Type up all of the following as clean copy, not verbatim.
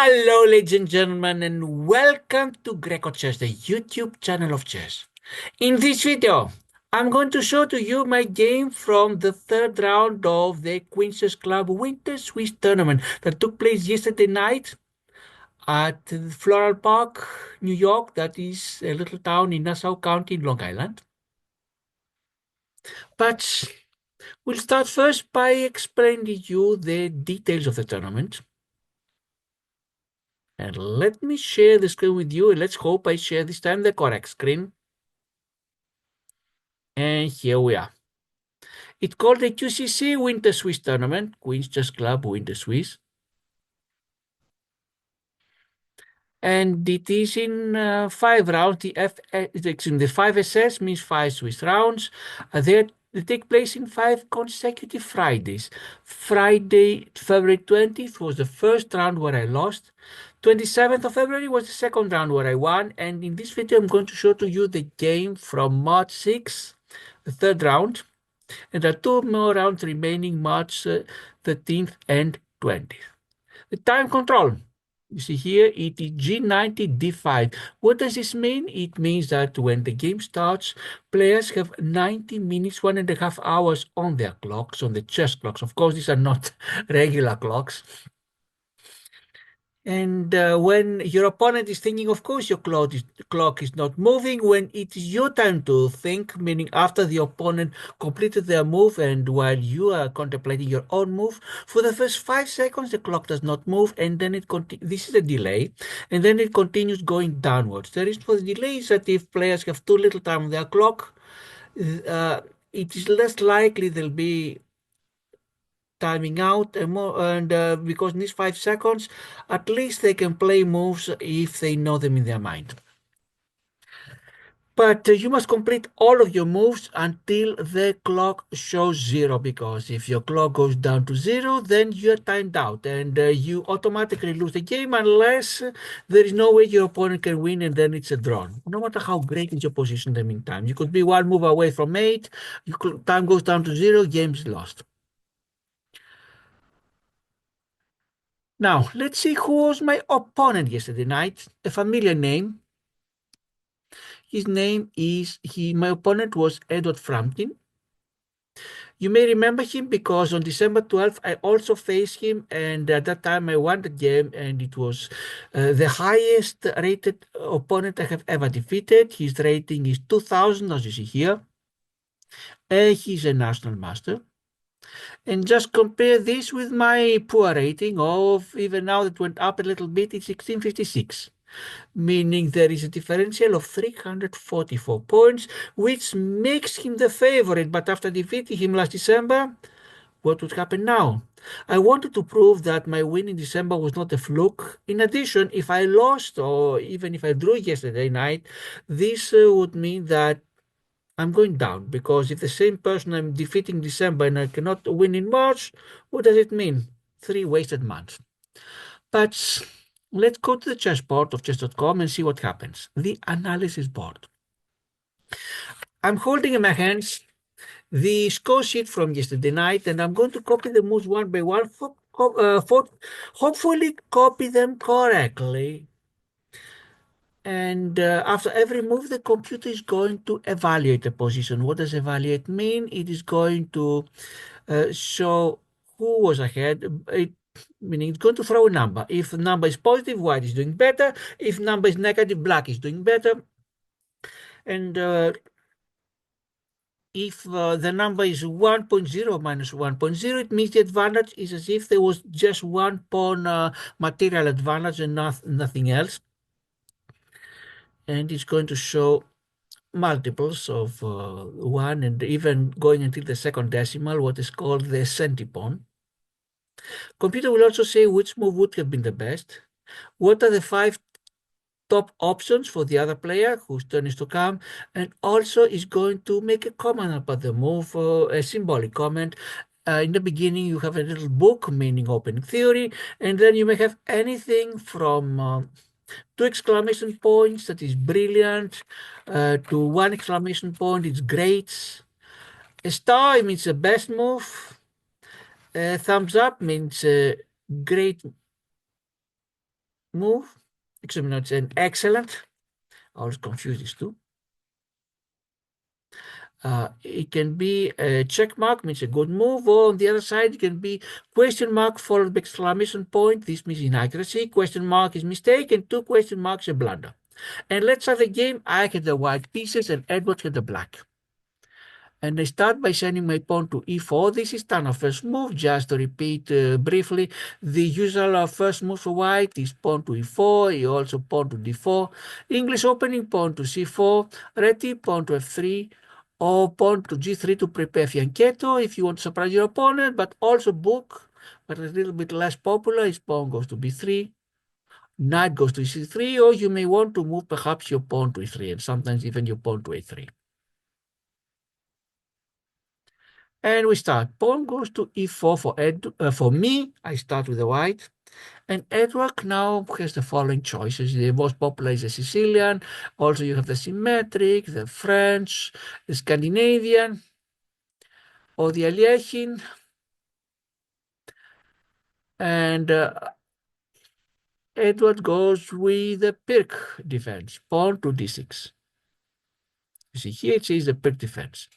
Hello, ladies and gentlemen, and welcome to grecochess, the YouTube channel of chess. In this video, I'm going to show to you my game from the third round of the QCC Club Winter Swiss Tournament that took place yesterday night at Floral Park, New York. That is a little town in Nassau County, Long Island. But we'll start first by explaining to you the details of the tournament. And let me share the screen with you. Let's hope I share this time the correct screen. And here we are. It's called the QCC Winter Swiss Tournament, Queen's Chess Club Winter Swiss. And it is in 5 rounds. The 5SS means 5 Swiss rounds. They take place in 5 consecutive Fridays. Friday, February 20th was the first round where I lost. 27th of February was the second round where I won. And in this video, I'm going to show to you the game from March 6th, the third round. And there are 2 more rounds remaining, March 13th and 20th. The time control. You see here, it is G90 D5. What does this mean? It means that when the game starts, players have 90 minutes, 1.5 hours on their clocks, on the chess clocks. Of course, these are not regular clocks. And when your opponent is thinking, of course, your clock is not moving. When it is your time to think, meaning after the opponent completed their move and while you are contemplating your own move, for the first 5 seconds, the clock does not move. And then this is a delay. And then it continues going downwards. The reason for the delay is that if players have too little time on their clock, it is less likely they'll be timing out and because in these 5 seconds at least they can play moves if they know them in their mind. But you must complete all of your moves until the clock shows 0, because if your clock goes down to 0, then you're timed out and you automatically lose the game unless there is no way your opponent can win, and then it's a draw. No matter how great is your position in the meantime. You could be 1 move away from 8, time goes down to 0, game's lost. Now, let's see who was my opponent yesterday night. A familiar name. His name is, my opponent was Edward Frumkin. You may remember him because on December 12th, I also faced him, and at that time I won the game, and it was the highest rated opponent I have ever defeated. His rating is 2000, as you see here. And he's a national master. And just compare this with my poor rating of, even now that went up a little bit, it's 1656, meaning there is a differential of 344 points, which makes him the favorite. But after defeating him last December, what would happen now? I wanted to prove that my win in December was not a fluke. In addition, if I lost or even if I drew yesterday night, this would mean that I'm going down, because if the same person I'm defeating December and I cannot win in March, what does it mean? 3 wasted months. But let's go to the chessboard of chess.com and see what happens. The analysis board. I'm holding in my hands the score sheet from yesterday night, and I'm going to copy the moves one by one for hopefully copy them correctly. And after every move, the computer is going to evaluate the position. What does evaluate mean? It is going to show who was ahead, meaning it's going to throw a number. If the number is positive, white is doing better. If number is negative, black is doing better. And if the number is 1.0 minus 1.0, it means the advantage is as if there was just 1 pawn material advantage and nothing else. And it's going to show multiples of 1, and even going until the second decimal, what is called the centipawn. Computer will also say which move would have been the best, what are the 5 top options for the other player whose turn is to come, and also is going to make a comment about the move, a symbolic comment. In the beginning, you have a little book, meaning opening theory, and then you may have anything from 2 exclamation points, that is brilliant, to 1 exclamation point, it's great. A star means the best move. Thumbs up means great. move, except it's an excellent. I always confuse these two. It can be a check mark, means a good move, or on the other side, it can be question mark followed by exclamation point. This means inaccuracy. Question mark is mistake, and two question marks a blunder. And let's start the game. I get the white pieces, and Edward get the black. And I start by sending my pawn to e4. This is Tana's first move. Just to repeat briefly, the usual first move for white is pawn to e4. He also pawn to d4. English opening, pawn to c4. Ready, pawn to f3. Or pawn to g3 to prepare fianchetto if you want to surprise your opponent, but also book, but a little bit less popular, is pawn goes to b3. Knight goes to c3, or you may want to move perhaps your pawn to e3, and sometimes even your pawn to a3. And we start. Pawn goes to e4 for me. I start with the white. And Edward now has the following choices. The most popular is the Sicilian. Also, you have the symmetric, the French, the Scandinavian, or the Alekhine. And Edward goes with the Pirc defense, pawn to d6. You see, here it says the Pirc defense.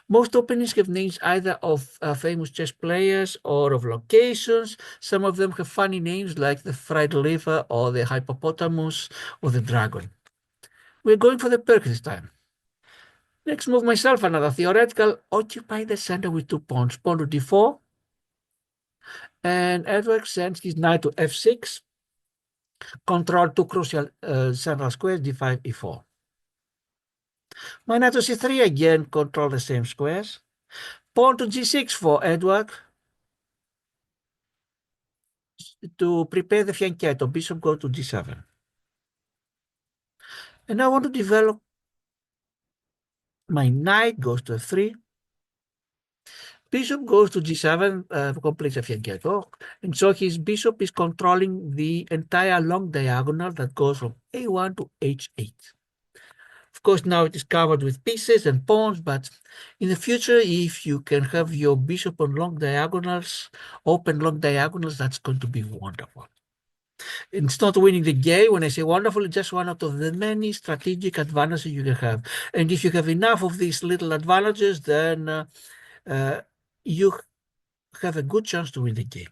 Most openings have names either of famous chess players or of locations. Some of them have funny names like the fried liver or the hippopotamus or the dragon. We're going for the Pirc this time. Next move myself, another theoretical, occupy the center with 2 pawns, pawn to d4. And Edward sends his knight to f6, control 2 crucial central squares, d5, e4. My knight to c3, again control the same squares. Pawn to g6 for Edward to prepare the fianchetto. Bishop go to g7. And I want to develop my knight goes to f3. Bishop goes to g7, completes a fianchetto. And so his bishop is controlling the entire long diagonal that goes from a1 to h8. Of course, now it is covered with pieces and pawns, but in the future, if you can have your bishop on long diagonals, open long diagonals, that's going to be wonderful. It's not winning the game. When I say wonderful, it's just one out of the many strategic advantages you can have. And if you have enough of these little advantages, then you have a good chance to win the game.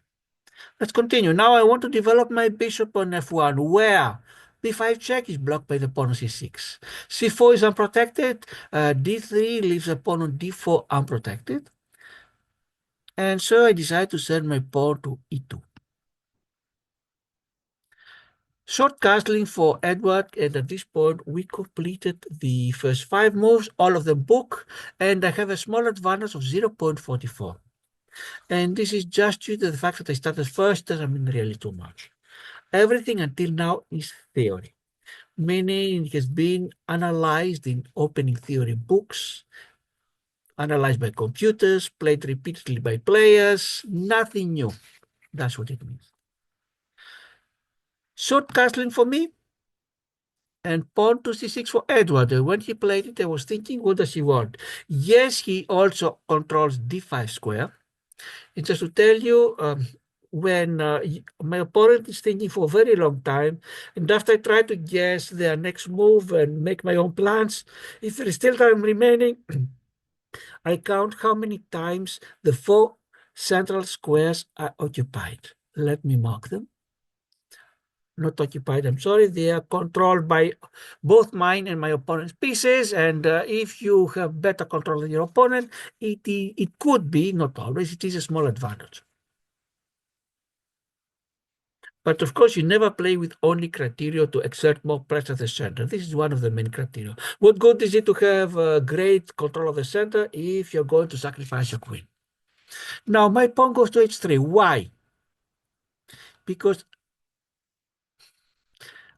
Let's continue. Now I want to develop my bishop on f1, where b5 check is blocked by the pawn on c6. c4 is unprotected. d3 leaves the pawn on d4 unprotected. And so I decide to send my pawn to e2. Short castling for Edward, and at this point we completed the first 5 moves, all of them book, and I have a small advantage of 0.44. And this is just due to the fact that I started first, doesn't mean really too much. Everything until now is theory, meaning it has been analyzed in opening theory books, analyzed by computers, played repeatedly by players, nothing new. That's what it means. Short castling for me, and pawn to c6 for Edward. When he played it, I was thinking, what does he want? Yes, he also controls d5 square. And just to tell you, when my opponent is thinking for a very long time, and after I try to guess their next move and make my own plans, if there is still time remaining, I count how many times the 4 central squares are occupied. Let me mark them. Not occupied, I'm sorry. They are controlled by both mine and my opponent's pieces. And if you have better control than your opponent, it could be, not always, it is a small advantage. But of course, you never play with only criteria to exert more pressure at the center. This is one of the main criteria. What good is it to have great control of the center if you're going to sacrifice your queen? Now, my pawn goes to h3. Why? Because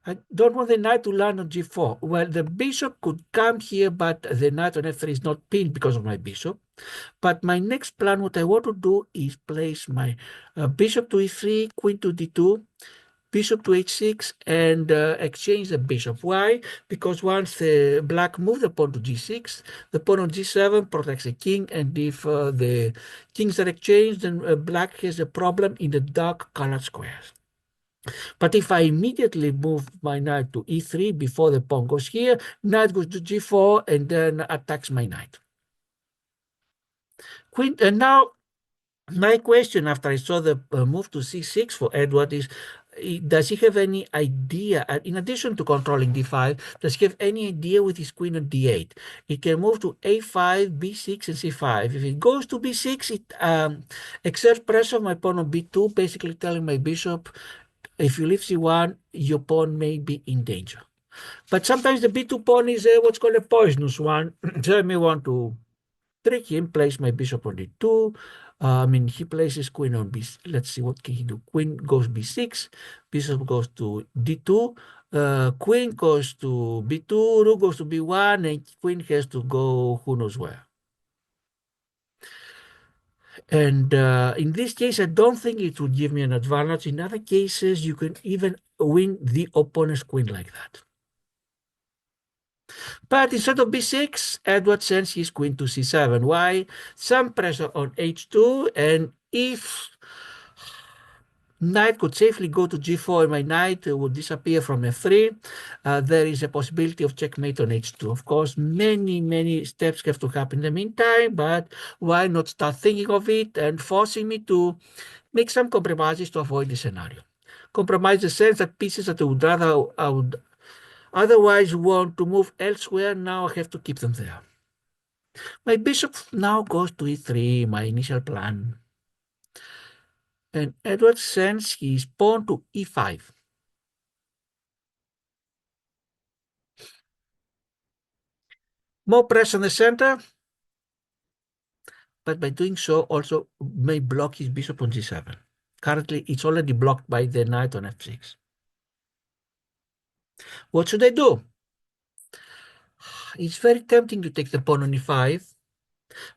I don't want the knight to land on g4. Well, the bishop could come here, but the knight on f3 is not pinned because of my bishop. But my next plan, what I want to do is place my bishop to e3, queen to d2, bishop to h6, and exchange the bishop. Why? Because once the black moves the pawn to g6, the pawn on g7 protects the king, and if the kings are exchanged, then black has a problem in the dark colored squares. But if I immediately move my knight to e3 before the pawn goes here, knight goes to g4 and then attacks my knight. Queen, and now my question after I saw the move to c6 for Edward is, does he have any idea, in addition to controlling d5, does he have any idea with his queen on d8? He can move to a5, b6, and c5. If it goes to b6, it exerts pressure on my pawn on b2, basically telling my bishop, if you leave c1, your pawn may be in danger. But sometimes the b2 pawn is what's called a poisonous one, so I may want to trick him, place my bishop on d2. He places queen on b. Let's see, what can he do? Queen goes b6, bishop goes to d2, queen goes to b2, rook goes to b1, and queen has to go who knows where. And in this case, I don't think it would give me an advantage. In other cases, you can even win the opponent's queen like that. But instead of b6, Edward sends his queen to c7. Why? Some pressure on h2, and if knight could safely go to g4 and my knight would disappear from f3, there is a possibility of checkmate on h2. Of course, many steps have to happen in the meantime, but why not start thinking of it and forcing me to make some compromises to avoid the scenario. Compromise the sense that pieces that I would otherwise want to move elsewhere, now I have to keep them there. My bishop now goes to e3, my initial plan. And Edward sends his pawn to e5. More pressure on the center, but by doing so also may block his bishop on g7. Currently, it's already blocked by the knight on f6. What should I do? It's very tempting to take the pawn on e5,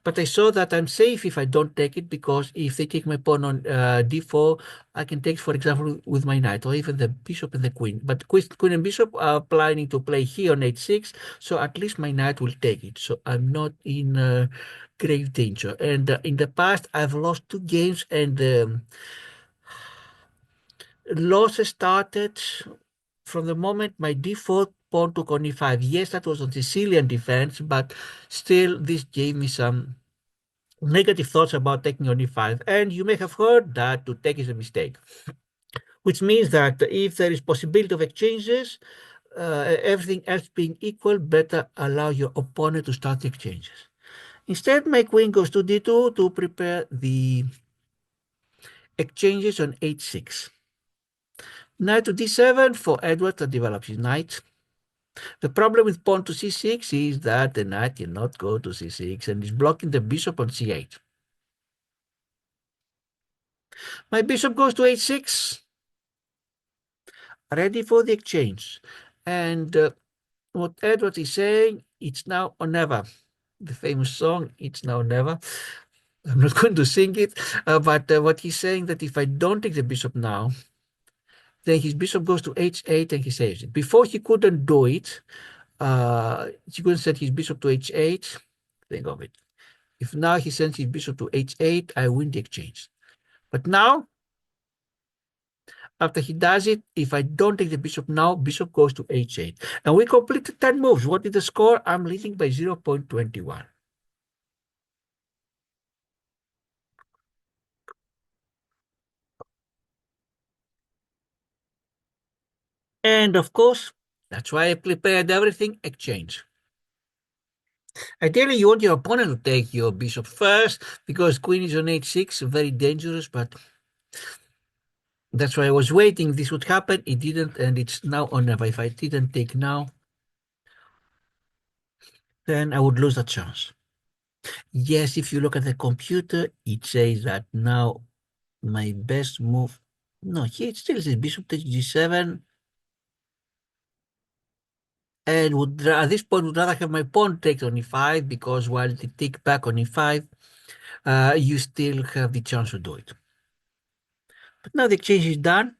but I saw that I'm safe if I don't take it, because if they take my pawn on d4, I can take, for example, with my knight, or even the bishop and the queen. But queen and bishop are planning to play here on h6, so at least my knight will take it. So I'm not in grave danger. And in the past, I've lost 2 games, and losses started from the moment my d4 pawn took on e5. Yes, that was on Sicilian defense, but still this gave me some negative thoughts about taking on e5. And you may have heard that to take is a mistake, which means that if there is possibility of exchanges, everything else being equal, better allow your opponent to start the exchanges. Instead, my queen goes to d2 to prepare the exchanges on h6. Knight to d7 for Edward to develop his knight. The problem with pawn to c6 is that the knight cannot go to c6 and is blocking the bishop on c8. My bishop goes to h6, ready for the exchange. And what Edward is saying, it's now or never. The famous song, It's Now or Never. I'm not going to sing it, but what he's saying, that if I don't take the bishop now, then his bishop goes to h8 and he saves it. Before he couldn't do it, he couldn't send his bishop to h8. Think of it. If now he sends his bishop to h8, I win the exchange. But now, after he does it, if I don't take the bishop now, bishop goes to h8. And we completed 10 moves. What is the score? I'm leading by 0.21. And of course, that's why I prepared everything, exchange. Ideally, you want your opponent to take your bishop first, because queen is on h6, very dangerous, but that's why I was waiting. This would happen. It didn't, and it's now or never. If I didn't take now, then I would lose that chance. Yes, if you look at the computer, it says that now my best move. No, here it still says bishop takes g7, and would at this point would rather have my pawn take on e5, because while they take back on e5, you still have the chance to do it. But now the exchange is done.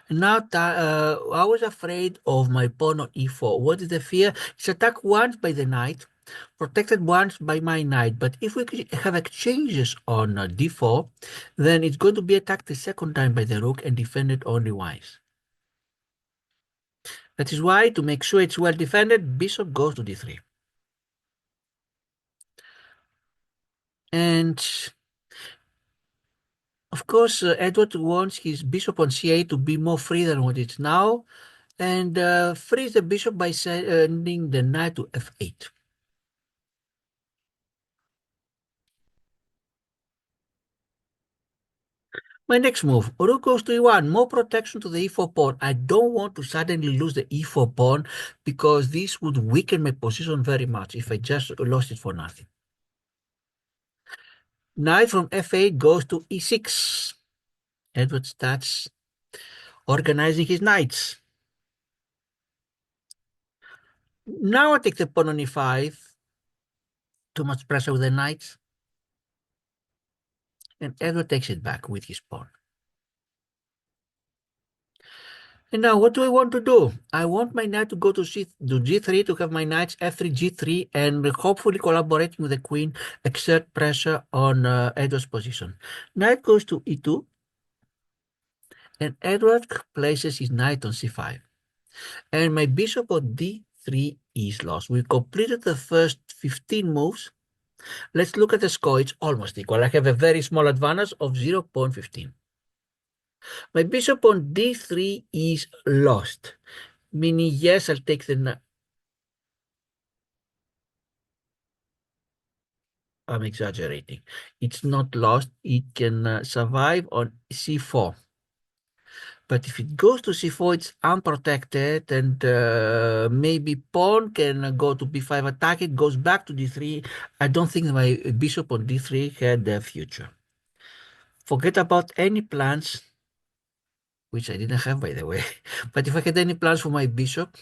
And now I was afraid of my pawn on e4. What is the fear? It's attacked once by the knight. protected once by my knight, but if we have exchanges on d4, then it's going to be attacked the second time by the rook and defended only once. That is why, to make sure it's well defended, bishop goes to d3. And of course, Edward wants his bishop on c8 to be more free than what it's now, and frees the bishop by sending the knight to f8. My next move, rook goes to e1, more protection to the e4 pawn. I don't want to suddenly lose the e4 pawn because this would weaken my position very much if I just lost it for nothing. Knight from f8 goes to e6. Edward starts organizing his knights. Now I take the pawn on e5. Too much pressure with the knights. And Edward takes it back with his pawn. And now what do I want to do? I want my knight to go to g3 to have my knights f3, g3, and hopefully collaborating with the queen, exert pressure on Edward's position. Knight goes to e2, and Edward places his knight on c5. And my bishop on d3 is lost. We completed the first 15 moves. Let's look at the score. It's almost equal. I have a very small advantage of 0.15. My bishop on d3 is lost, meaning yes, I'll take the... I'm exaggerating. It's not lost. It can survive on c4. But if it goes to c4, it's unprotected, and maybe pawn can go to b5, attack it, goes back to d3. I don't think my bishop on d3 had a future. Forget about any plans, which I didn't have, by the way. But if I had any plans for my bishop,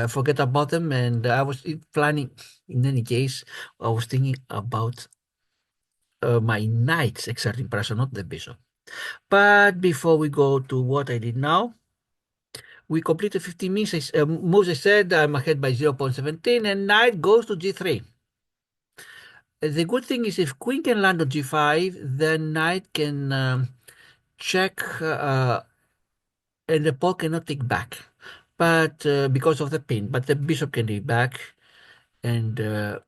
forget about them. And I was planning, in any case, I was thinking about my knights exerting pressure, not the bishop. But before we go to what I did now, we completed 15 moves. I said I'm ahead by 0.17, and knight goes to g3. The good thing is if queen can land on g5, then knight can check, and the pawn cannot take back, but because of the pin. But the bishop can take back, and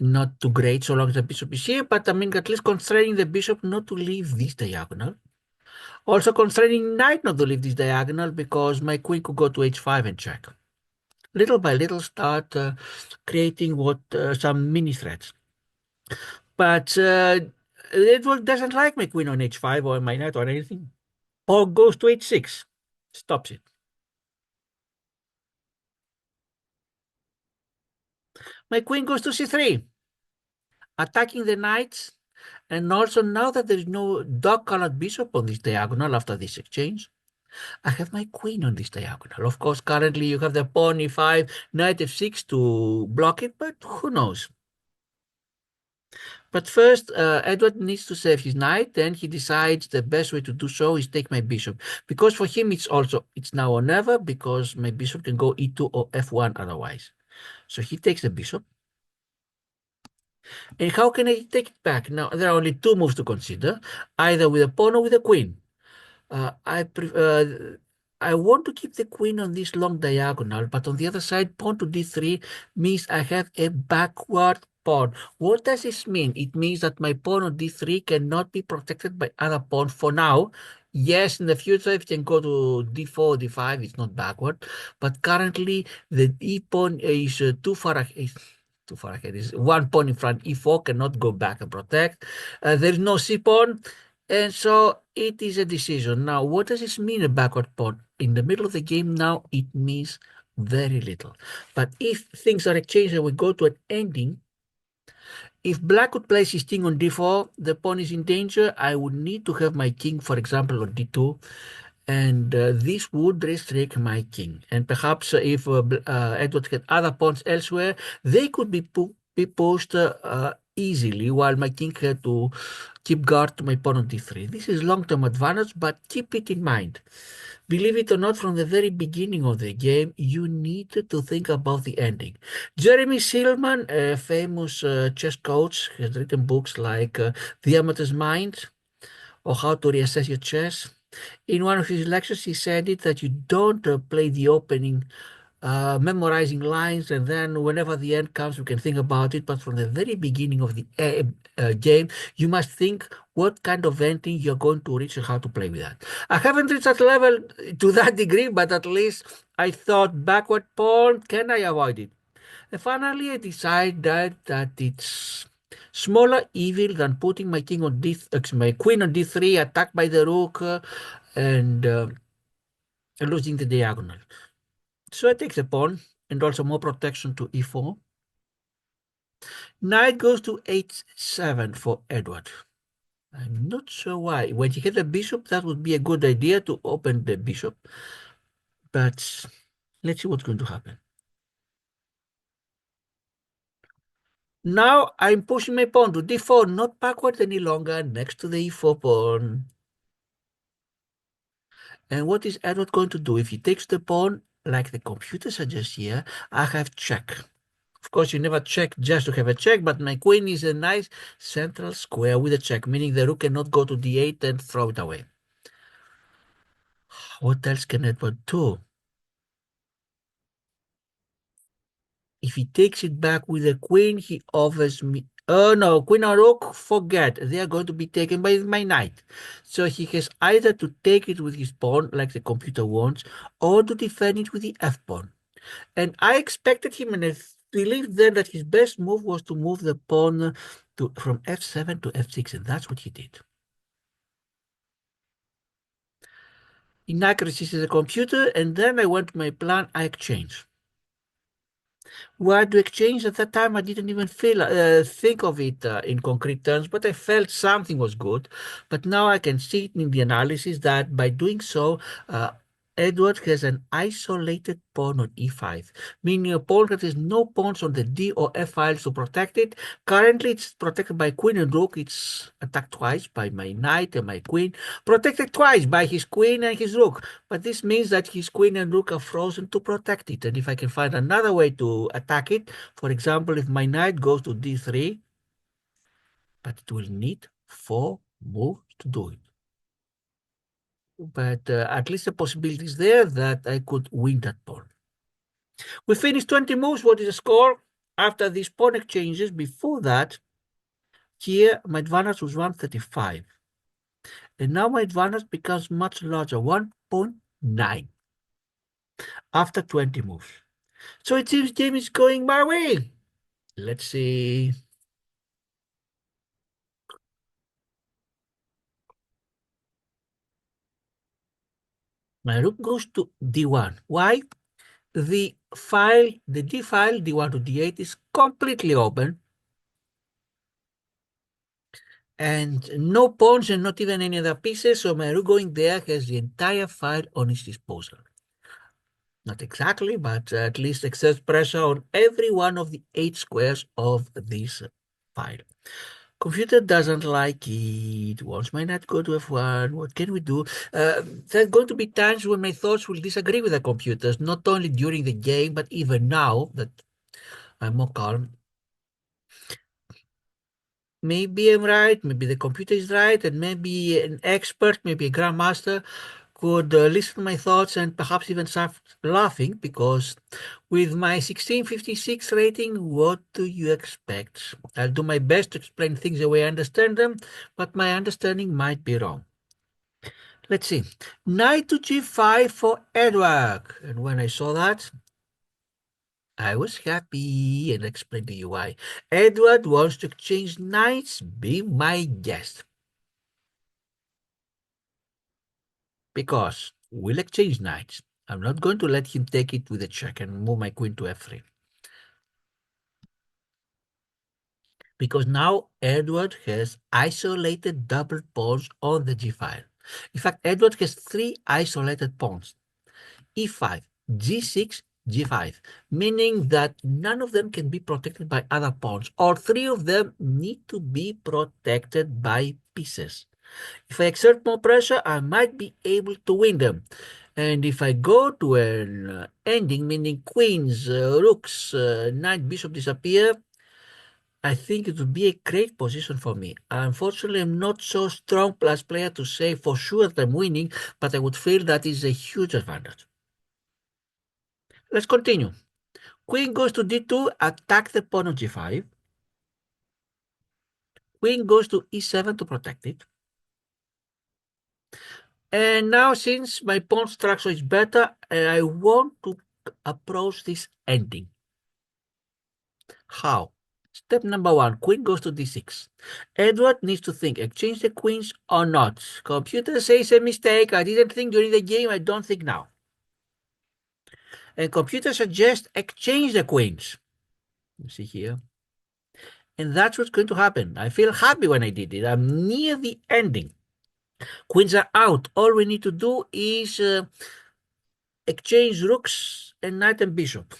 not too great so long as the bishop is here. But I mean, at least constraining the bishop not to leave this diagonal. Also constraining knight not to leave this diagonal because my queen could go to h5 and check. Little by little start creating what some mini threats. But Edward doesn't like my queen on h5 or my knight or anything. Or goes to h6. Stops it. My queen goes to c3. Attacking the knights. And also now that there is no dog-colored bishop on this diagonal after this exchange, I have my queen on this diagonal. Of course, currently you have the pawn e5, knight f6 to block it, but who knows? But first, Edward needs to save his knight. Then he decides the best way to do so is take my bishop. Because for him, it's now or never, because my bishop can go e2 or f1 otherwise. So he takes the bishop. And how can I take it back? Now, there are only two moves to consider, either with a pawn or with a queen. I want to keep the queen on this long diagonal, but on the other side, pawn to d3 means I have a backward pawn. What does this mean? It means that my pawn on d3 cannot be protected by other pawns for now. Yes, in the future, if it can go to d4, d5, it's not backward. But currently, the e pawn is too far ahead. Too far ahead. Is one pawn in front. E4 cannot go back and protect. There is no c pawn. And so it is a decision. Now, what does this mean, a backward pawn? In the middle of the game now, it means very little. But if things are exchanged and we go to an ending, if black would place his king on d4, the pawn is in danger. I would need to have my king, for example, on d2. And this would restrict my king. And perhaps if Edward had other pawns elsewhere, they could be pushed easily, while my king had to keep guard to my pawn on d3. This is long-term advantage, but keep it in mind. Believe it or not, from the very beginning of the game, you needed to think about the ending. Jeremy Silman, a famous chess coach, has written books like The Amateur's Mind or How to Reassess Your Chess. In one of his lectures, he said it that you don't play the opening memorizing lines, and then whenever the end comes, you can think about it. But from the very beginning of the game, you must think what kind of ending you're going to reach and how to play with that. I haven't reached that level to that degree, but at least I thought backward pawn, can I avoid it? And finally, I decided that it's smaller evil than putting my king on my queen on d3, attacked by the rook, and losing the diagonal. So I take the pawn and also more protection to e4. Knight goes to h7 for Edward. I'm not sure why. When he had the bishop, that would be a good idea to open the bishop. But let's see what's going to happen. Now I'm pushing my pawn to d4, not backward any longer, next to the e4 pawn. And what is Edward going to do? If he takes the pawn, like the computer suggests here, I have check. Of course, you never check just to have a check, but my queen is a nice central square with a check, meaning the rook cannot go to d8 and throw it away. What else can Edward do? If he takes it back with a queen, he offers me... Oh no, queen or rook, forget. They are going to be taken by my knight. So he has either to take it with his pawn, like the computer wants, or to defend it with the f-pawn. And I expected him, and I believed then that his best move was to move the pawn from f7 to f6, and that's what he did. Inaccuracies is a computer, and then I went to my plan, I exchange. Why to exchange? At that time, I didn't even think of it in concrete terms, but I felt something was good. But now I can see it in the analysis that by doing so, Edward has an isolated pawn on e5, meaning a pawn that has no pawns on the d or f files to protect it. Currently, it's protected by queen and rook. It's attacked twice by my knight and my queen, protected twice by his queen and his rook. But this means that his queen and rook are frozen to protect it. And if I can find another way to attack it, for example, if my knight goes to d3, but it will need 4 moves to do it. But at least the possibility is there that I could win that pawn. We finished 20 moves. What is the score? After these pawn exchanges, before that, here my advantage was 135. And now my advantage becomes much larger, 1.9 after 20 moves. So it seems game is going my way. Let's see. My rook goes to d1. Why? The file, the d file, d1 to d8 is completely open. And no pawns and not even any other pieces. So my rook going there has the entire file on its disposal. Not exactly, but at least exerts pressure on every one of the 8 squares of this file. Computer doesn't like it, wants my knight go to f1. What can we do? There's going to be times when my thoughts will disagree with the computers, not only during the game, but even now that I'm more calm. Maybe I'm right, maybe the computer is right, and maybe an expert, maybe a grandmaster could listen to my thoughts and perhaps even start laughing, because with my 1656 rating, what do you expect? I'll do my best to explain things the way I understand them, but my understanding might be wrong. Let's see. Knight to g5 for Edward. And when I saw that, I was happy and explained to you why. Edward wants to exchange knights. Be my guest. Because we'll exchange knights. I'm not going to let him take it with a check and move my queen to f3. Because now Edward has isolated double pawns on the g5. In fact, Edward has 3 isolated pawns. e5, g6, g5, meaning that none of them can be protected by other pawns. All three of them need to be protected by pieces. If I exert more pressure, I might be able to win them. And if I go to an ending, meaning queens, rooks, knight, bishop disappear, I think it would be a great position for me. Unfortunately, I'm not so strong plus player to say for sure that I'm winning, but I would feel that is a huge advantage. Let's continue. Queen goes to d2, attack the pawn on g5. Queen goes to e7 to protect it. And now, since my pawn structure is better, I want to approach this ending. How? Step number one, queen goes to d6. Edward needs to think, exchange the queens or not. Computer says a mistake. I didn't think during the game. I don't think now. And computer suggests exchange the queens. You see here. And that's what's going to happen. I feel happy when I did it. I'm near the ending. Queens are out. All we need to do is exchange rooks and knight and bishop.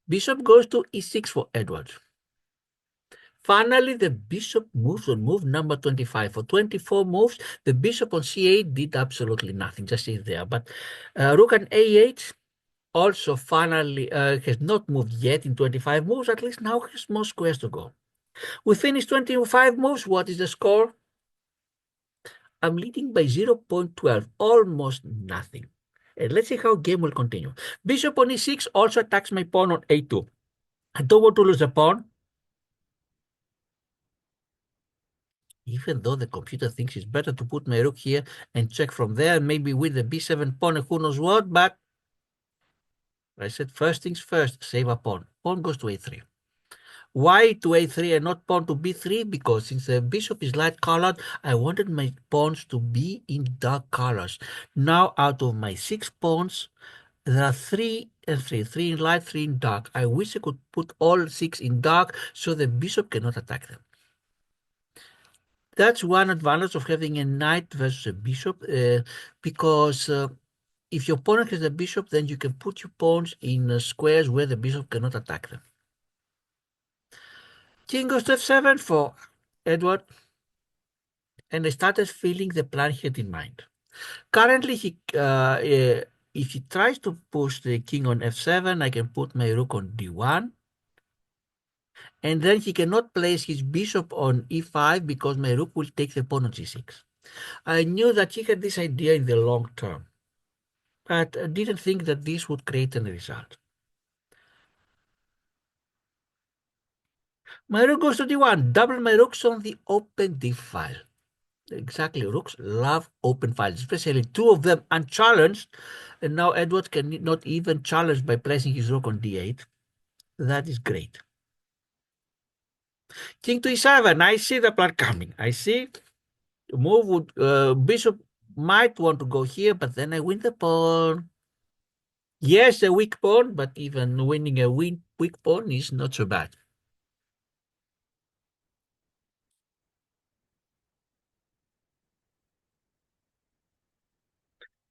Bishop goes to e6 for Edward. Finally, the bishop moves on move number 25. For 24 moves, the bishop on c8 did absolutely nothing, just sit there. But rook on a8 also finally has not moved yet in 25 moves. At least now has more squares to go. We finished 25 moves. What is the score? I'm leading by 0.12, almost nothing. And let's see how game will continue. Bishop on e6 also attacks my pawn on a2. I don't want to lose the pawn. Even though the computer thinks it's better to put my rook here and check from there, maybe with the b7 pawn and who knows what, but I said first things first, save a pawn. Pawn goes to a3. Why to a3 and not pawn to b3? Because since the bishop is light colored, I wanted my pawns to be in dark colors. Now out of my 6 pawns, there are 3 and 3, 3 in light, 3 in dark. I wish I could put all 6 in dark so the bishop cannot attack them. That's one advantage of having a knight versus a bishop, because if your opponent has a bishop, then you can put your pawns in squares where the bishop cannot attack them. King goes to f7 for Edward, and I started feeling the plan he had in mind. Currently, if he tries to push the king on f7, I can put my rook on d1, and then he cannot place his bishop on e5 because my rook will take the pawn on g6. I knew that he had this idea in the long term, but I didn't think that this would create any result. My rook goes to d1, double my rooks on the open d file. Exactly, rooks love open files, especially 2 of them unchallenged, and now Edward can not even challenge by placing his rook on d8. That is great. King to e7, I see the plan coming. I see move would, bishop might want to go here, but then I win the pawn. Yes, a weak pawn, but even winning a weak pawn is not so bad.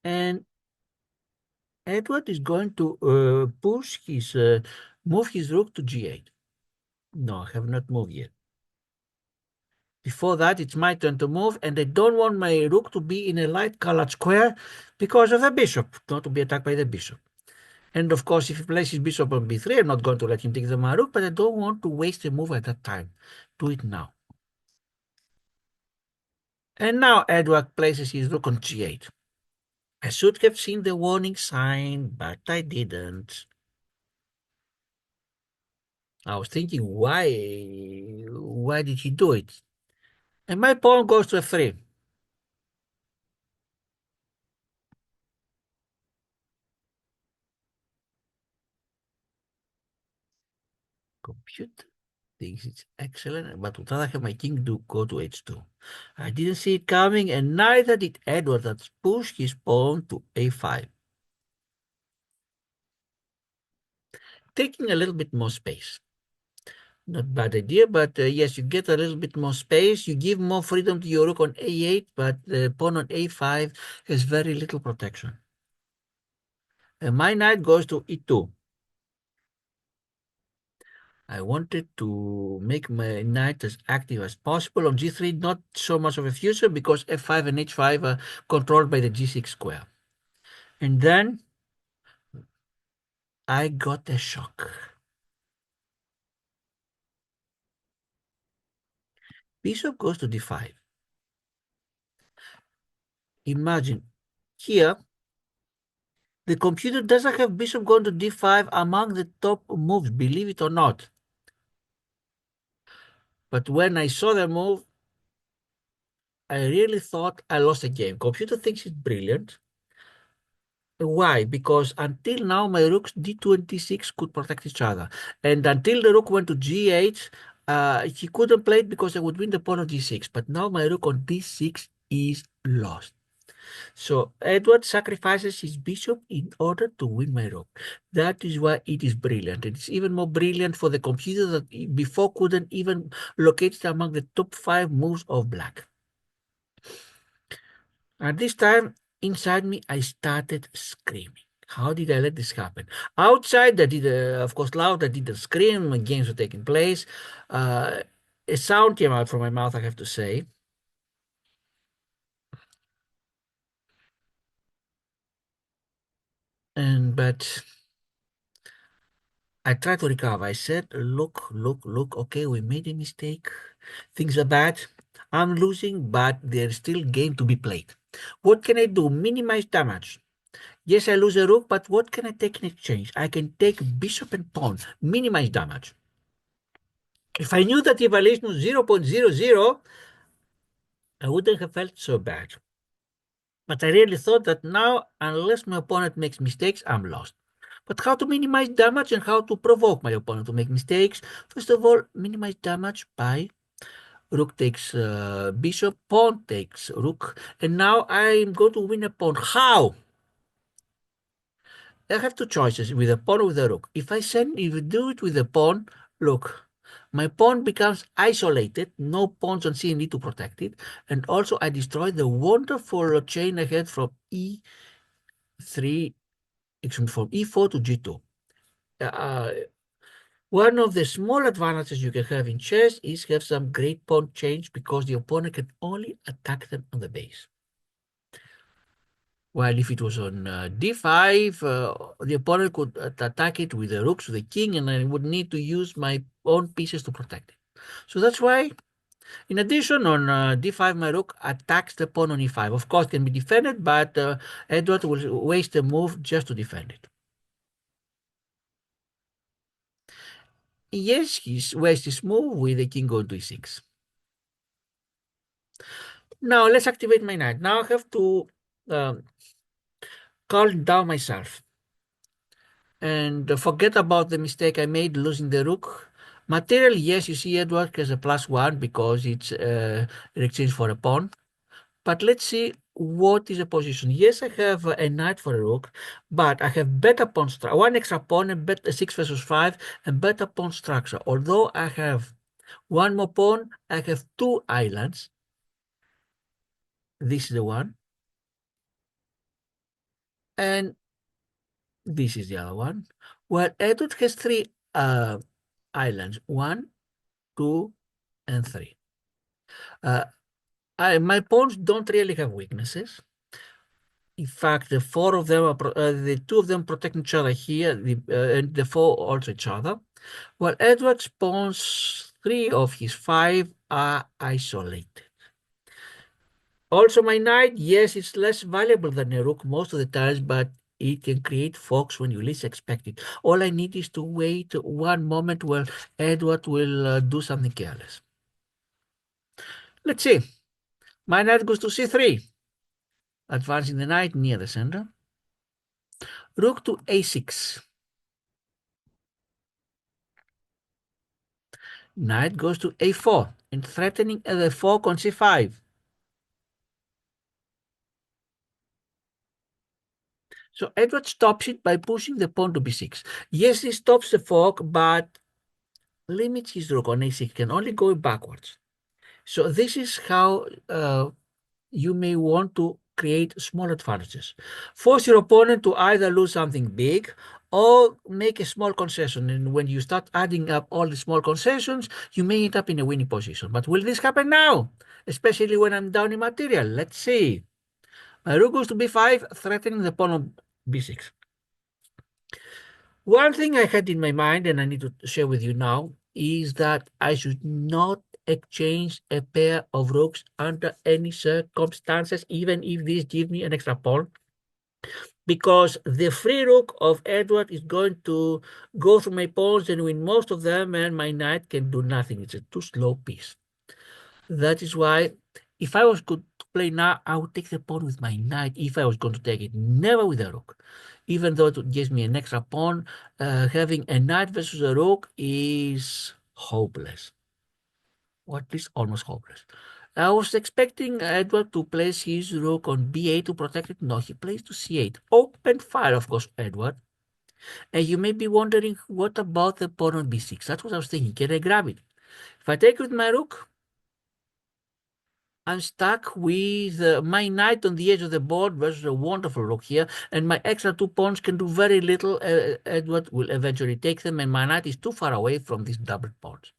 And Edward is going to move his rook to g8. No, I have not moved yet. Before that, it's my turn to move, and I don't want my rook to be in a light-colored square because of the bishop, not to be attacked by the bishop. And of course, if he places bishop on b3, I'm not going to let him take the my rook, but I don't want to waste a move at that time. Do it now. And now Edward places his rook on g8. I should have seen the warning sign, but I didn't. I was thinking, why did he do it? And my pawn goes to f3. Computer thinks it's excellent, but would rather have my king go to h2. I didn't see it coming, and neither did Edward, that pushed his pawn to a5. Taking a little bit more space. Not bad idea, but yes, you get a little bit more space. You give more freedom to your rook on a8, but the pawn on a5 has very little protection. And my knight goes to e2. I wanted to make my knight as active as possible. On g3, not so much of a future because f5 and h5 are controlled by the g6 square. And then I got a shock. Bishop goes to d5. Imagine here, the computer doesn't have bishop going to d5 among the top moves, believe it or not. But when I saw the move, I really thought I lost the game. Computer thinks it's brilliant. Why? Because until now, my rooks d2 and d6 could protect each other. And until the rook went to g8, he couldn't play it because I would win the pawn on g6. But now my rook on d6 is lost. So Edward sacrifices his bishop in order to win my rook. That is why it is brilliant. It's even more brilliant for the computer that before couldn't even locate it among the top 5 moves of black. At this time, inside me, I started screaming. How did I let this happen? Outside, I did, of course, loud. I didn't scream. Games were taking place. A sound came out from my mouth, I have to say. But I tried to recover. I said, look, okay, we made a mistake. Things are bad. I'm losing, but there's still game to be played. What can I do? Minimize damage. Yes, I lose a rook, but what can I take in exchange? I can take bishop and pawn. Minimize damage. If I knew that the evaluation was 0.00, I wouldn't have felt so bad. But I really thought that now, unless my opponent makes mistakes, I'm lost. But how to minimize damage and how to provoke my opponent to make mistakes? First of all, minimize damage by rook takes bishop, pawn takes rook, and now I'm going to win a pawn. How? I have two choices, with a pawn or with a rook. If you do it with a pawn, look, my pawn becomes isolated, no pawns on c and d to protect it, and also I destroy the wonderful chain I had from e3, from e4 to g2. One of the small advantages you can have in chess is have some great pawn change because the opponent can only attack them on the base. While if it was on d5, the opponent could attack it with the rooks, with the king, and I would need to use my own pieces to protect it. So that's why, in addition, on d5, my rook attacks the pawn on e5. Of course, it can be defended, but Edward will waste a move just to defend it. Yes, he wastes his move with the king going to e6. Now, let's activate my knight. Now I have to calm down myself and forget about the mistake I made losing the rook. Material, yes, you see Edward has a +1 because it's in exchange for a pawn. But let's see what is the position. Yes, I have a knight for a rook, but I have better pawn structure, one extra pawn and better 6 versus 5 and better pawn structure. Although I have one more pawn, I have 2 islands. This is the one. And this is the other one. Well, Edward has 3 islands. 1, 2, and 3. My pawns don't really have weaknesses. In fact, the 4 of them are the 2 of them protect each other here, and the 4 also each other. While Edward's pawns, 3 of his 5 are isolated. Also, my knight, yes, it's less valuable than a rook most of the times, but it can create fox when you least expect it. All I need is to wait one moment where Edward will do something careless. Let's see. My knight goes to c3, advancing the knight near the center. Rook to a6. Knight goes to a4 and threatening the fork on c5. So Edward stops it by pushing the pawn to b6. Yes, he stops the fork, but limits his rook on a6, can only go backwards. So this is how you may want to create small advantages. Force your opponent to either lose something big or make a small concession. And when you start adding up all the small concessions, you may end up in a winning position. But will this happen now? Especially when I'm down in material. Let's see. My rook goes to b5, threatening the pawn on b6. One thing I had in my mind, and I need to share with you now, is that I should not exchange a pair of rooks under any circumstances, even if this gives me an extra pawn, because the free rook of Edward is going to go through my pawns and win most of them, and my knight can do nothing. It's a too slow piece. That is why if I was going to play now, I would take the pawn with my knight if I was going to take it, never with a rook. Even though it gives me an extra pawn, having a knight versus a rook is hopeless. Or at least almost hopeless. I was expecting Edward to place his rook on b8 to protect it. No, he plays to c8. Open fire, of course, Edward. And you may be wondering, what about the pawn on b6? That's what I was thinking. Can I grab it? If I take it with my rook, I'm stuck with my knight on the edge of the board versus a wonderful rook here, and my extra two pawns can do very little. Edward will eventually take them, and my knight is too far away from these double pawns.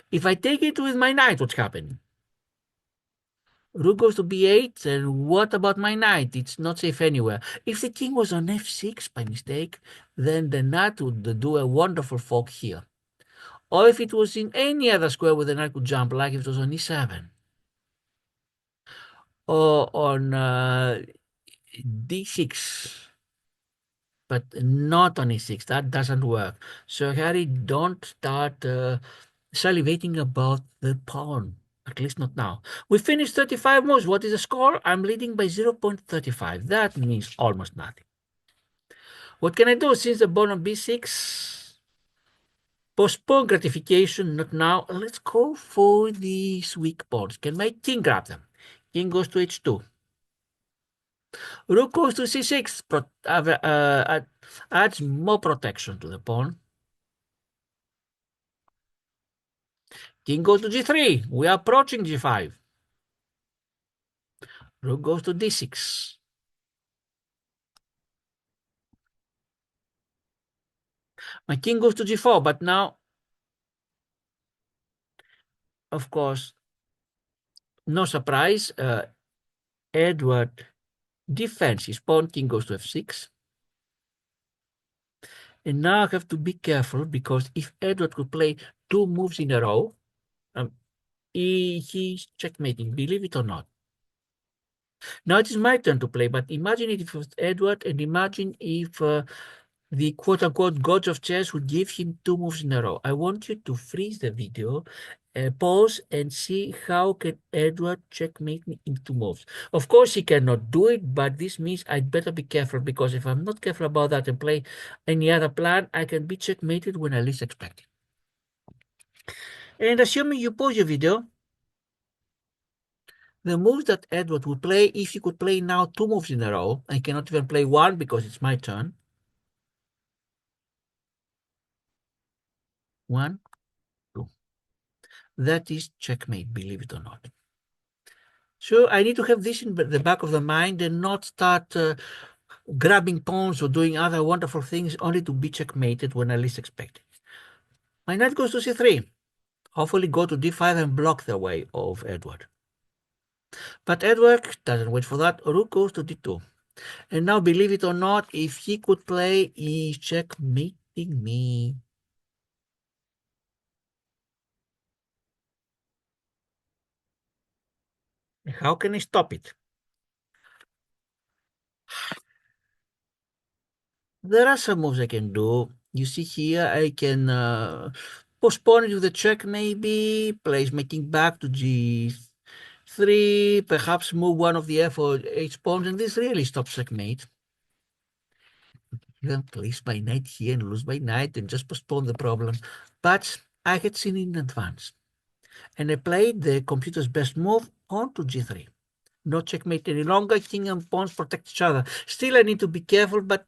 If I take it with my knight, what's happening? Rook goes to b8, and what about my knight? It's not safe anywhere. If the king was on f6 by mistake, then the knight would do a wonderful fork here. Or if it was in any other square where the knight could jump, like if it was on e7. Or on d6, but not on e6. That doesn't work. So Harry, don't start salivating about the pawn. At least not now. We finished 35 moves. What is the score? I'm leading by 0.35. That means almost nothing. What can I do since the pawn on b6? Postpone gratification, not now. Let's go for these weak pawns. Can my king grab them? King goes to h2. Rook goes to c6, adds more protection to the pawn. King goes to g3. We are approaching g5. Rook goes to d6. My king goes to g4, but now, of course, no surprise, Edward defends his pawn. King goes to f6. And now I have to be careful, because if Edward could play two moves in a row, he's checkmating, believe it or not. Now it is my turn to play, but imagine if it was Edward, and imagine if the quote-unquote gods of chess would give him two moves in a row. I want you to freeze the video, pause, and see how can Edward checkmate me in two moves. Of course, he cannot do it, but this means I'd better be careful, because if I'm not careful about that and play any other plan, I can be checkmated when I least expect it. And assuming you pause your video, the moves that Edward would play, if he could play now two moves in a row, I cannot even play one because it's my turn. 1, 2. That is checkmate, believe it or not. So I need to have this in the back of the mind and not start grabbing pawns or doing other wonderful things only to be checkmated when I least expect it. My knight goes to c3. Hopefully go to d5 and block the way of Edward. But Edward doesn't wait for that. Rook goes to d2. And now, believe it or not, if he could play, he's checkmating me. How can I stop it? There are some moves I can do. You see here, I can postpone it with a check maybe, place my king back to g3, perhaps move one of the f or h pawns, and this really stops checkmate. You can place my knight here and lose my knight and just postpone the problem. But I had seen it in advance. And I played the computer's best move on to g3. No checkmate any longer. King and pawns protect each other. Still, I need to be careful, but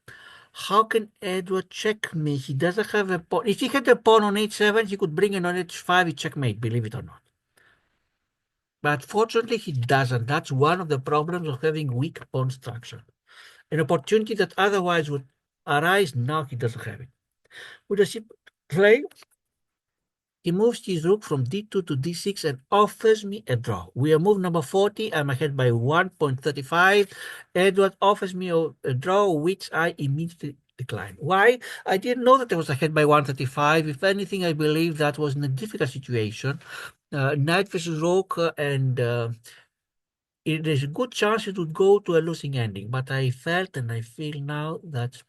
how can Edward check me? He doesn't have a pawn. If he had a pawn on h7, he could bring it on h5, he checkmate, believe it or not. But fortunately, he doesn't. That's one of the problems of having weak pawn structure. An opportunity that otherwise would arise, now he doesn't have it. With a simple play, he moves his rook from d2 to d6 and offers me a draw. We are move number 40. I'm ahead by 1.35. Edward offers me a draw, which I immediately decline. Why? I didn't know that I was ahead by 135. If anything, I believe that was in a difficult situation. Knight versus rook, and there's a good chance it would go to a losing ending. But I felt and I feel now that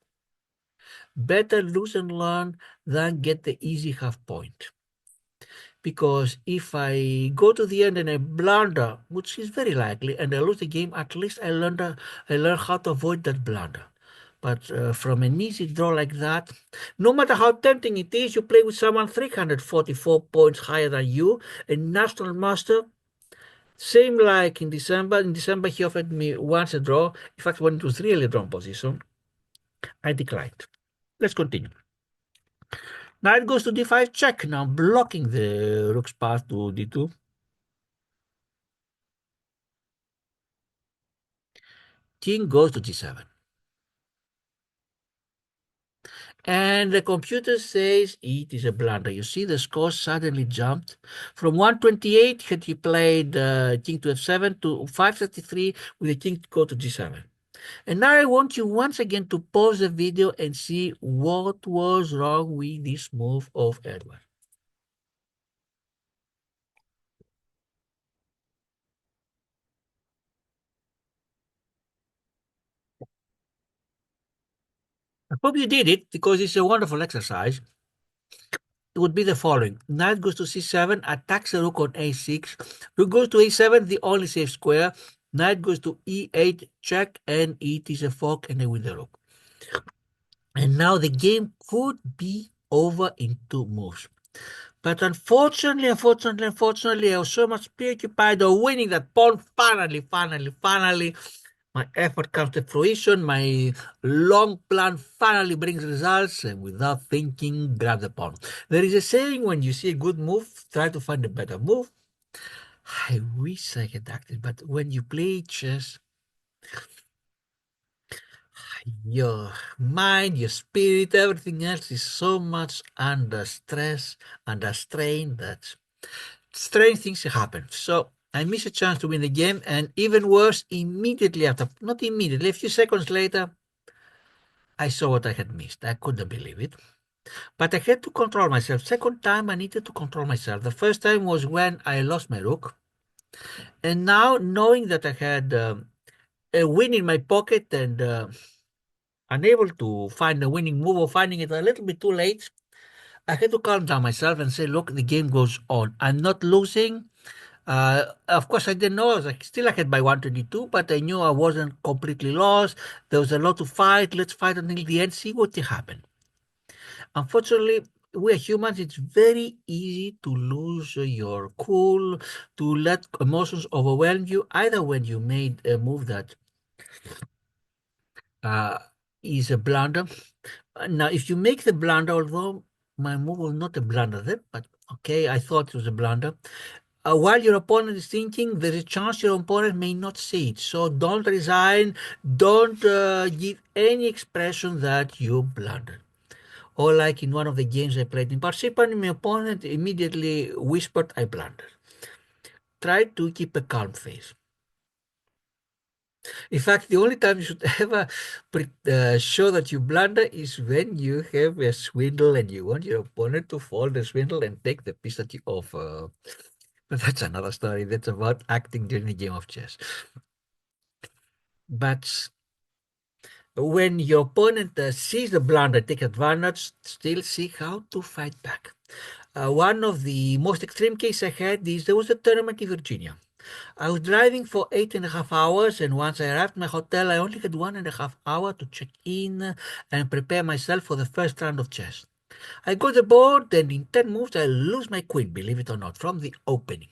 better lose and learn than get the easy half point. Because if I go to the end and I blunder, which is very likely, and I lose the game, at least I learn how to avoid that blunder. But from an easy draw like that, no matter how tempting it is, you play with someone 344 points higher than you, a national master. Same like in December. In December, he offered me once a draw. In fact, when it was really a drawn position, I declined. Let's continue. Knight goes to d5 check, now blocking the rook's path to d2. King goes to g7. And the computer says it is a blunder. You see the score suddenly jumped from 128 had he played king to f7 to 533 with the king to go to g7. And now I want you once again to pause the video and see what was wrong with this move of Edward. I hope you did it because it's a wonderful exercise. It would be the following. Knight goes to c7, attacks the rook on a6. Rook goes to a7, the only safe square. Knight goes to e8, check, and it is a fork, and I win the rook. And now the game could be over in two moves. But unfortunately, I was so much preoccupied of winning that pawn. Finally, my effort comes to fruition. My long plan finally brings results, and without thinking, grab the pawn. There is a saying: when you see a good move, try to find a better move. I wish I had acted, but when you play chess, your mind, your spirit, everything else is so much under stress, under strain that strange things happen. So I miss a chance to win the game, and even worse, immediately after, not immediately, a few seconds later, I saw what I had missed. I couldn't believe it. But I had to control myself. Second time, I needed to control myself. The first time was when I lost my rook. And now, knowing that I had a win in my pocket and unable to find a winning move or finding it a little bit too late, I had to calm down myself and say, look, the game goes on. I'm not losing. Of course, I didn't know. I was still ahead by 122, but I knew I wasn't completely lost. There was a lot to fight. Let's fight until the end, see what will happen. Unfortunately, we are humans. It's very easy to lose your cool, to let emotions overwhelm you, either when you made a move that uh, is a blunder. Now, if you make the blunder, although my move was not a blunder then, but okay, I thought it was a blunder. While your opponent is thinking, there is a chance your opponent may not see it. So don't resign. Don't give any expression that you blundered. Or like in one of the games I played in Parsipan, my opponent immediately whispered, I blundered. Try to keep a calm face. In fact, the only time you should ever show that you blunder is when you have a swindle and you want your opponent to fall the swindle and take the piece that you offer. But that's another story. That's about acting during a game of chess. But when your opponent sees the blunder, take advantage, still see how to fight back. One of the most extreme cases I had is there was a tournament in Virginia. I was driving for 8.5 hours, and once I arrived at my hotel, I only had 1.5 hours to check in and prepare myself for the first round of chess. I go to the board, and in 10 moves, I lose my queen, believe it or not, from the opening.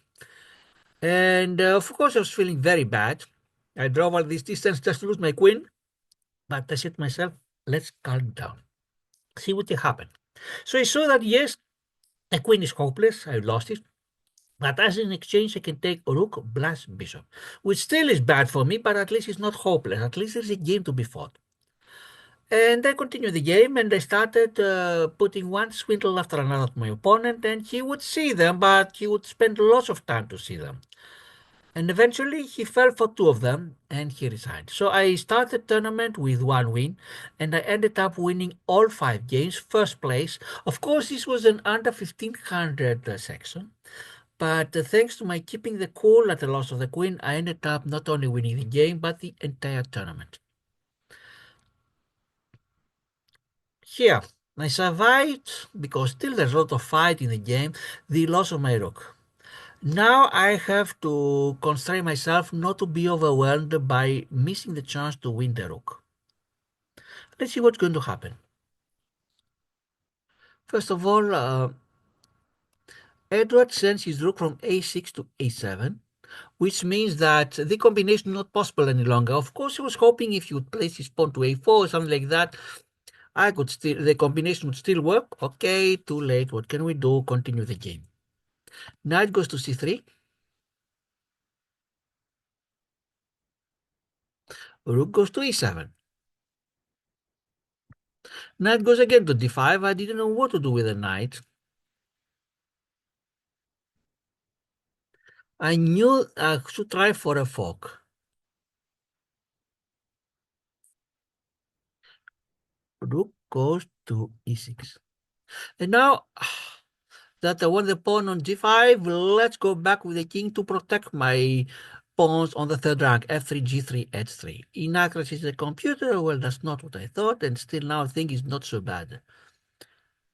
And of course, I was feeling very bad. I drove all this distance just to lose my queen, but I said to myself, let's calm down, see what will happen. So I saw that yes, the queen is hopeless. I lost it. But as in exchange, I can take rook plus bishop, which still is bad for me, but at least it's not hopeless. At least there's a game to be fought. And I continued the game, and I started putting one swindle after another to my opponent, and he would see them, but he would spend lots of time to see them. And eventually he fell for two of them, and he resigned. So I started the tournament with one win, and I ended up winning all 5 games, first place. Of course, this was an under 1500 section, but thanks to my keeping the cool at the loss of the queen, I ended up not only winning the game, but the entire tournament. Here, I survived because still there's a lot of fight in the game, the loss of my rook. Now I have to constrain myself not to be overwhelmed by missing the chance to win the rook. Let's see what's going to happen. First of all, Edward sends his rook from a6 to a7, which means that the combination is not possible any longer. Of course, he was hoping if he would place his pawn to a4 or something like that, the combination would still work. Okay, too late. What can we do? Continue the game. Knight goes to c3. Rook goes to e7. Knight goes again to d5. I didn't know what to do with the knight. I knew I should try for a fork. Rook goes to e6. And now that I won the pawn on g5, let's go back with the king to protect my pawns on the third rank, f3, g3, h3. Inaccuracy is a computer. Well, that's not what I thought, and still now I think it's not so bad.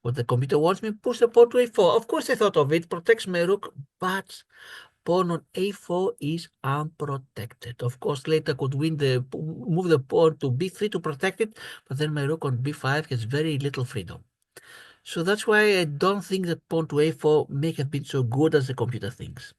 What the computer wants me, push the pawn to a4. Of course I thought of it, protects my rook, but pawn on a4 is unprotected. Of course, later could move the pawn to b3 to protect it, but then my rook on b5 has very little freedom. So that's why I don't think that pawn to a4 may have been so good as the computer thinks.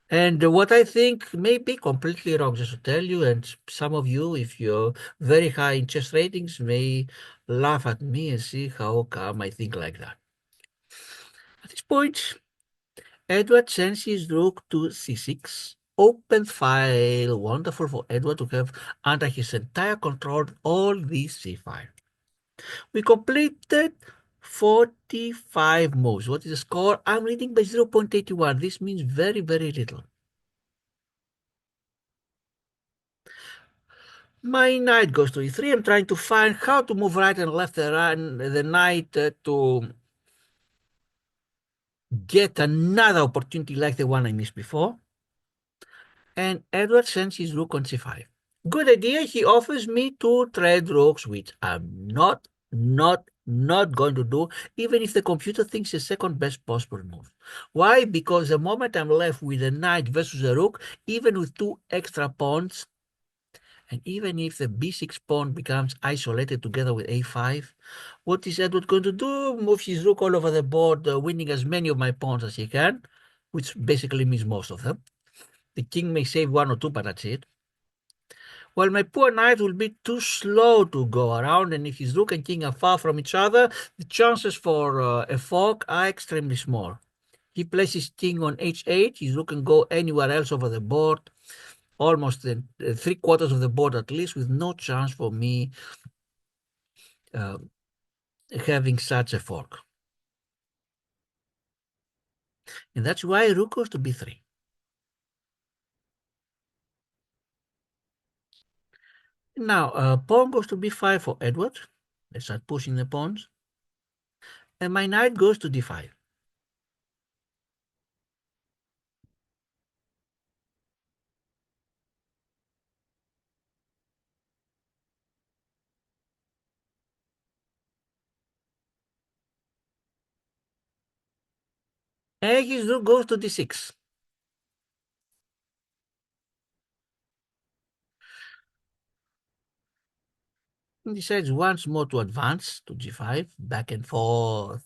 And what I think may be completely wrong, just to tell you, and some of you, if you're very high in chess ratings, may laugh at me and see how come I think like that. At this point, Edward sends his rook to c6. Open file. Wonderful for Edward to have under his entire control all these c5. We completed 45 moves. What is the score? I'm leading by 0.81. This means very, very little. My knight goes to e3. I'm trying to find how to move right and left the knight to get another opportunity like the one I missed before. And Edward sends his rook on c5. Good idea. He offers me to trade rooks, which I'm not going to do, even if the computer thinks the second best possible move. Why? Because the moment I'm left with a knight versus a rook, even with two extra pawns, and even if the b6 pawn becomes isolated together with a5, what is Edward going to do? Move his rook all over the board, winning as many of my pawns as he can, which basically means most of them. The king may save one or two, but that's it. Well, my poor knight will be too slow to go around, and if his rook and king are far from each other, the chances for a fork are extremely small. He places king on h8, his rook can go anywhere else over the board, almost 3/4 of the board at least, with no chance for me having such a fork. And that's why rook goes to b3. Now, pawn goes to b5 for Edward. Let's start pushing the pawns. And my knight goes to d5. And his rook goes to d6. And decides once more to advance to g5, back and forth.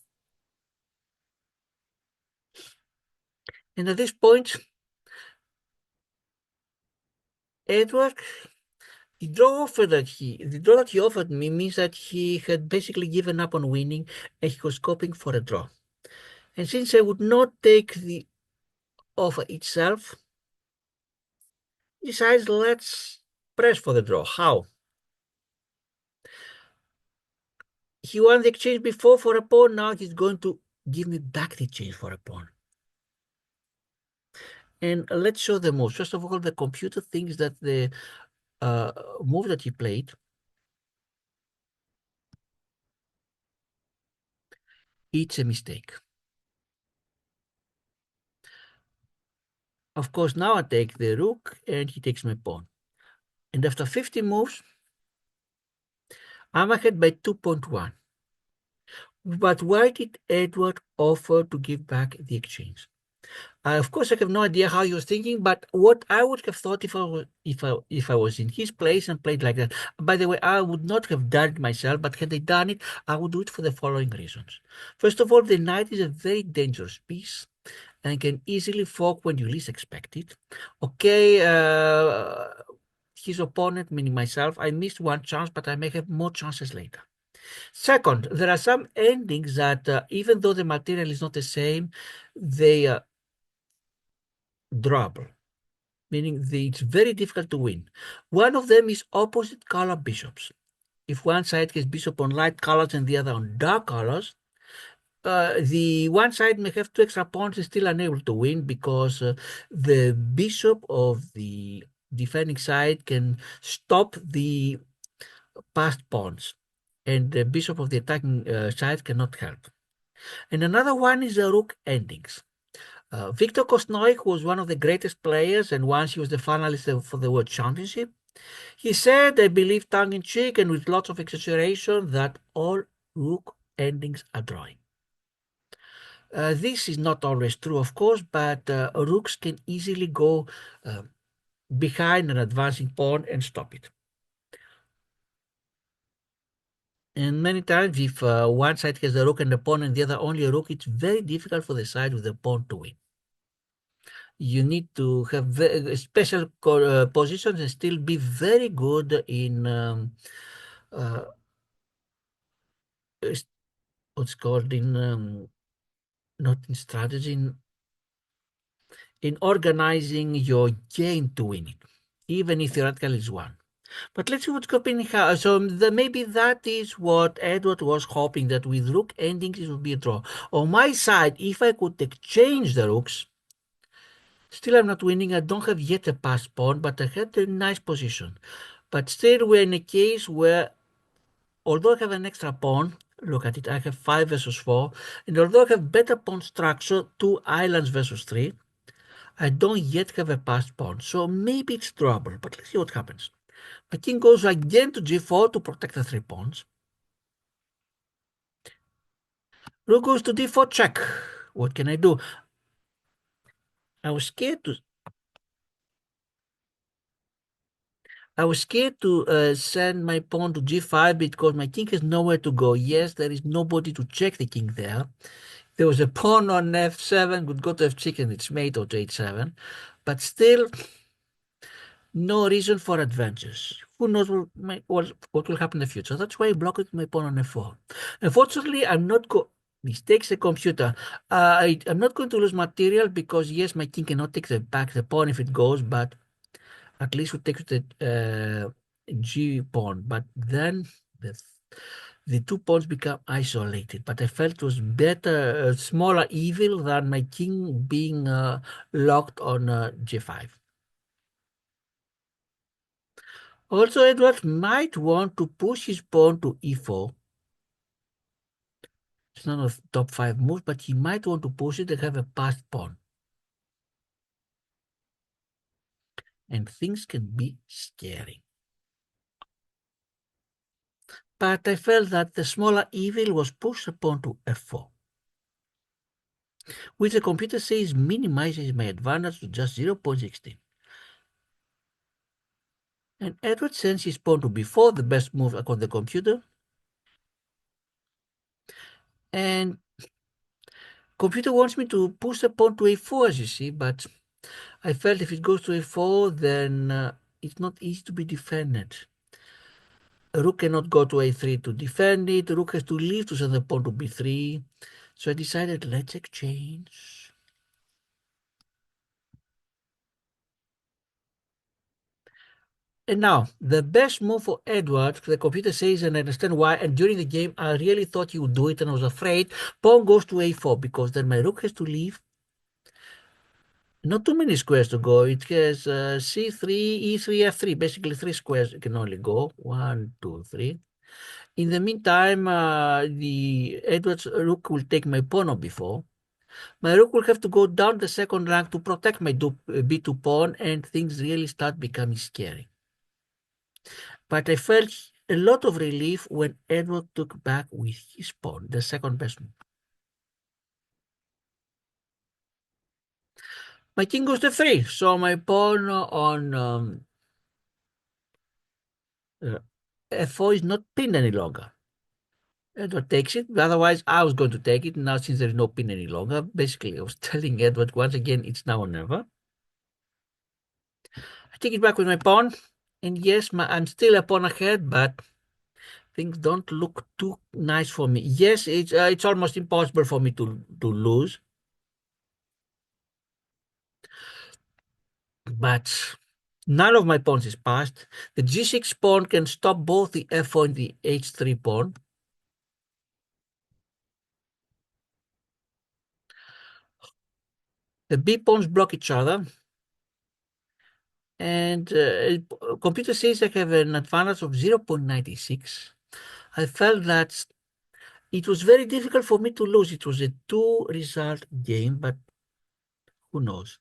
And at this point, Edward, the draw that he offered me means that he had basically given up on winning and he was hoping for a draw. And since I would not take the of itself decides, let's press for the draw. How? He won the exchange before for a pawn. Now he's going to give me back the exchange for a pawn. And let's show the moves. First of all, the computer thinks that the move that he played, it's a mistake. Of course, now I take the rook and he takes my pawn. And after 50 moves, I'm ahead by 2.1. But why did Edward offer to give back the exchange? Of course, I have no idea how he was thinking, but what I would have thought if I was in his place and played like that. By the way, I would not have done it myself, but had I done it, I would do it for the following reasons. First of all, the knight is a very dangerous piece and can easily fork when you least expect it. Okay, his opponent, meaning myself, I missed one chance, but I may have more chances later. Second, there are some endings that, even though the material is not the same, they are drawable, meaning it's very difficult to win. One of them is opposite color bishops. If one side has bishop on light colors and the other on dark colors, the one side may have two extra pawns and still unable to win because the bishop of the defending side can stop the passed pawns, and the bishop of the attacking side cannot help. And another one is the rook endings. Viktor Kosnoy, who was one of the greatest players and once he was the finalist for the World Championship, he said, I believe tongue-in-cheek and with lots of exaggeration, that all rook endings are drawing. This is not always true, of course, but rooks can easily go behind an advancing pawn and stop it. And many times, if one side has a rook and a pawn and the other only a rook, it's very difficult for the side with the pawn to win. You need to have special positions and still be very good in uh, what's called in not in strategy, in organizing your game to win it, even if theoretically it's one. But let's see what's happening. So maybe that is what Edward was hoping, that with rook endings it would be a draw. On my side, if I could exchange the rooks, still I'm not winning. I don't have yet a passed pawn, but I had a nice position. But still we're in a case where, although I have an extra pawn, look at it, I have 5 versus 4, and although I have better pawn structure, 2 islands versus 3, I don't yet have a passed pawn. So maybe it's drawable, but let's see what happens. My king goes again to g4 to protect the 3 pawns. Rook goes to d4 check. What can I do? I was scared to send my pawn to g5 because my king has nowhere to go. Yes, there is nobody to check the king there. There was a pawn on f7, could go to f6 and it's mate, or to h7. But still, no reason for adventures. Who knows what will happen in the future. That's why I blocked my pawn on f4. Unfortunately, I'm not mistakes the computer. I'm not going to lose material because, yes, my king cannot take back the pawn if it goes, but at least we take the g pawn. But then the 2 pawns become isolated. But I felt it was better, smaller evil than my king being locked on g5. Also, Edward might want to push his pawn to e4. It's not a top 5 move, but he might want to push it and have a passed pawn. And things can be scary. But I felt that the smaller evil was push the pawn to f4, which the computer says minimizes my advantage to just 0.16. And Edward sends his pawn to b4, the best move according to the computer. And computer wants me to push the pawn to a4, as you see, but I felt if it goes to a4, then it's not easy to be defended. Rook cannot go to a3 to defend it. Rook has to leave to send the pawn to b3. So I decided, let's exchange. And now, the best move for Edward, the computer says, and I understand why, and during the game, I really thought he would do it, and I was afraid. Pawn goes to a4, because then my rook has to leave. Not too many squares to go. It has c3, e3, f3. Basically, 3 squares it can only go. 1, 2, 3. In the meantime, the Edward's rook will take my pawn on b4. My rook will have to go down the second rank to protect my b2 pawn, and things really start becoming scary. But I felt a lot of relief when Edward took back with his pawn, the second best move. My king goes to 3, so my pawn on f4 is not pinned any longer. Edward takes it, otherwise I was going to take it. Now, since there is no pin any longer, basically I was telling Edward once again, it's now or never. I take it back with my pawn, and yes, I'm still a pawn ahead, but things don't look too nice for me. Yes, it's almost impossible for me to lose, but none of my pawns is passed. The g6 pawn can stop both the f4 and the h3 pawn. The b pawns block each other, and computer says I have an advantage of 0.96. I felt that it was very difficult for me to lose. It was a 2-result game, but who knows?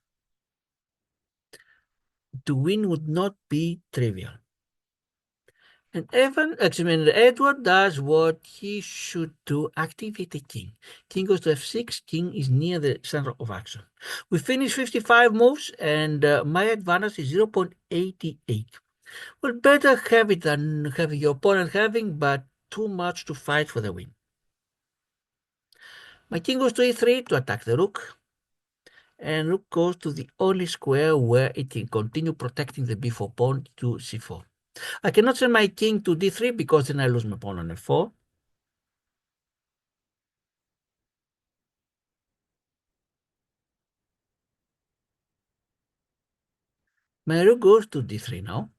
To win would not be trivial. And Edward does what he should do, activate the king. King goes to f6, king is near the center of action. We finished 55 moves, and my advantage is 0.88. Well, better have it than having your opponent having, but too much to fight for the win. My king goes to e3 to attack the rook, and rook goes to the only square where it can continue protecting the b4 pawn to c4. I cannot send my king to d3 because then I lose my pawn on f4. My rook goes to d3 now.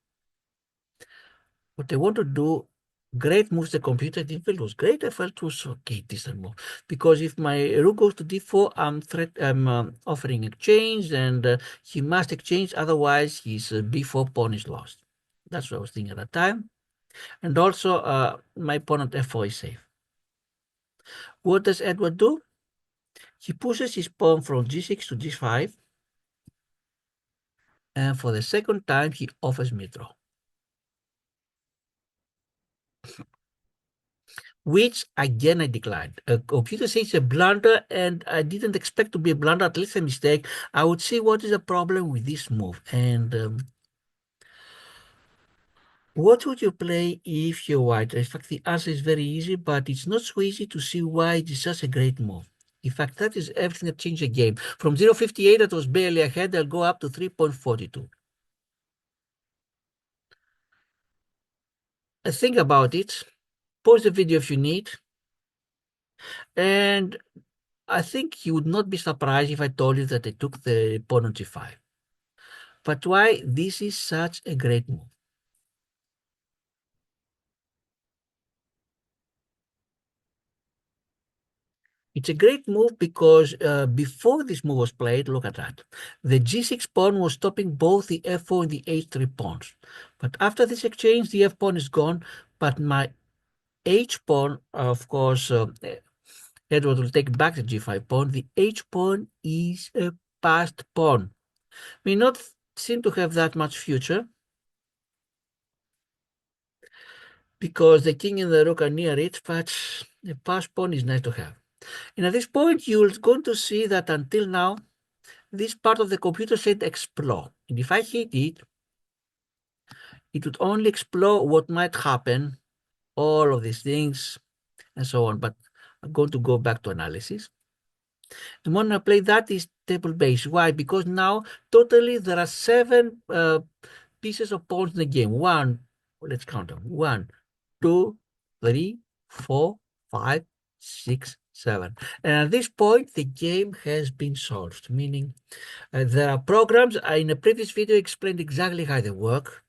What I want to do, great moves the computer didn't lose. Great, I felt was okay, decent move. Because if my rook goes to d4, I'm offering exchange, and he must exchange, otherwise his b4 pawn is lost. That's what I was thinking at that time. And also, my pawn at f4 is safe. What does Edward do? He pushes his pawn from g6 to g5, and for the second time, he offers me draw. Which again I declined. A computer says it's a blunder, and I didn't expect to be a blunder, at least a mistake. I would see what is the problem with this move. And what would you play if you're white? In fact, the answer is very easy, but it's not so easy to see why it is such a great move. In fact, that is everything that changed the game. From 0.58 that was barely ahead, I'll go up to 3.42. Think about it. Pause the video if you need. And I think you would not be surprised if I told you that I took the pawn on g5. But why this is such a great move? It's a great move because before this move was played, look at that. The g6 pawn was stopping both the f4 and the h3 pawns. But after this exchange, the f pawn is gone. But my h pawn, of course, Edward will take back the g5 pawn. The h pawn is a passed pawn. May not seem to have that much future, because the king and the rook are near it, but the passed pawn is nice to have. And at this point, you're going to see that until now, this part of the computer said explore. And if I hit it, it would only explore what might happen, all of these things, and so on. But I'm going to go back to analysis. The moment I play that is table base. Why? Because now, totally, there are 7 pieces of pawns in the game. Let's count them. 1, 2, 3, 4, 5, 6, 7. And at this point, the game has been solved, meaning there are programs. In a previous video, I explained exactly how they work.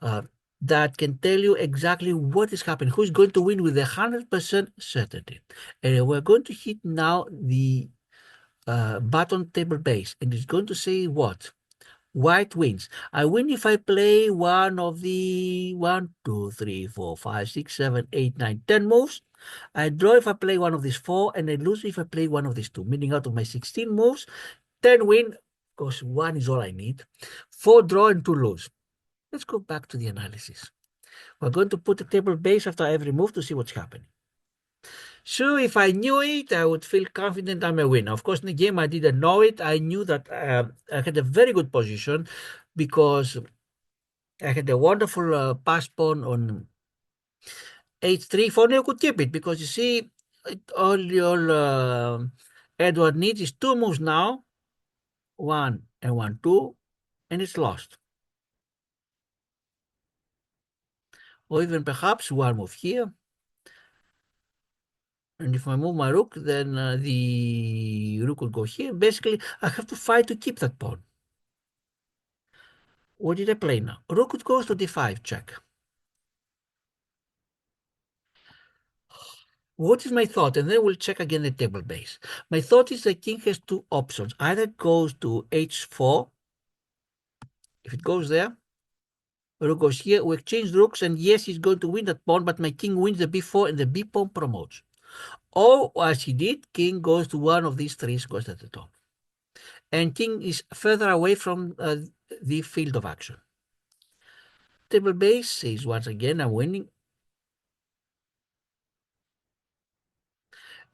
uh, that can tell you exactly what is happening, who's going to win with 100% certainty. And we're going to hit now the button table base, and it's going to say what? White wins. I win if I play one of the 1, 2, 3, 4, 5, 6, 7, 8, 9, 10 moves. I draw if I play one of these 4, and I lose if I play one of these 2, meaning out of my 16 moves, 10 win, because 1 is all I need, 4 draw and 2 lose. Let's go back to the analysis. We're going to put the table base after every move to see what's happening. So if I knew it, I would feel confident I'm a winner. Of course, in the game, I didn't know it. I knew that I had a very good position because I had a wonderful pass pawn on h3. For now, I could keep it because you see, all Edward needs is 2 moves now, 1 and 1, 2, and it's lost. Or even perhaps 1 move here. And if I move my rook, then the rook will go here. Basically, I have to fight to keep that pawn. What did I play now? Rook goes to d5, check. What is my thought? And then we'll check again the table base. My thought is the king has 2 options. Either it goes to h4. If it goes there, rook goes here. We exchange rooks, and yes, he's going to win that pawn, but my king wins the b4, and the b pawn promotes. Or, as he did, king goes to one of these 3 squares at the top. And king is further away from the field of action. Table base says once again I'm winning.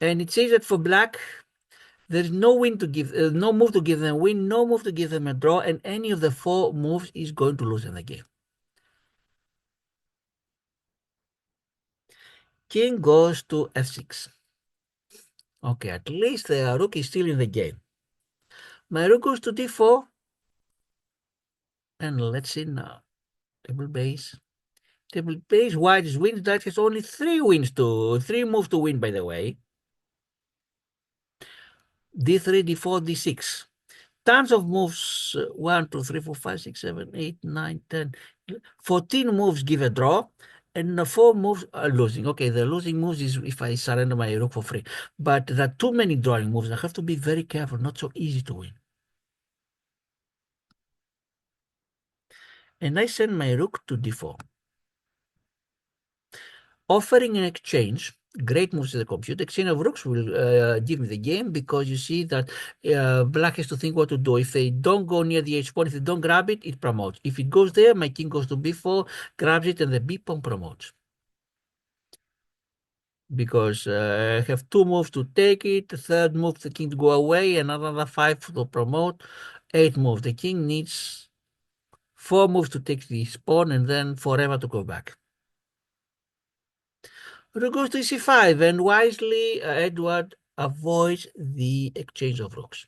And it says that for black, there's no win to give, no move to give them a win, no move to give them a draw, and any of the 4 moves is going to lose in the game. King goes to f6. Okay, at least the rook is still in the game. My rook goes to d4, and let's see now. Table base. Table base, white is wins. That has only 3 moves to win, by the way. d3, d4, d6. Tons of moves, 1, 2, 3, 4, 5, 6, 7, 8, 9, 10, 14 moves give a draw, and 4 moves are losing. Okay, the losing moves is if I surrender my rook for free. But there are too many drawing moves. I have to be very careful, not so easy to win. And I send my rook to d4. Offering an exchange, great moves to the computer. Exchange of rooks will give me the game because you see that black has to think what to do. If they don't go near the h pawn, if they don't grab it, it promotes. If it goes there, my king goes to b4, grabs it, and the b pawn promotes. Because I have 2 moves to take it, the third move the king to go away, another 5 to promote, 8 moves. The king needs 4 moves to take the pawn and then forever to go back. Rook goes to c5, and wisely Edward avoids the exchange of rooks.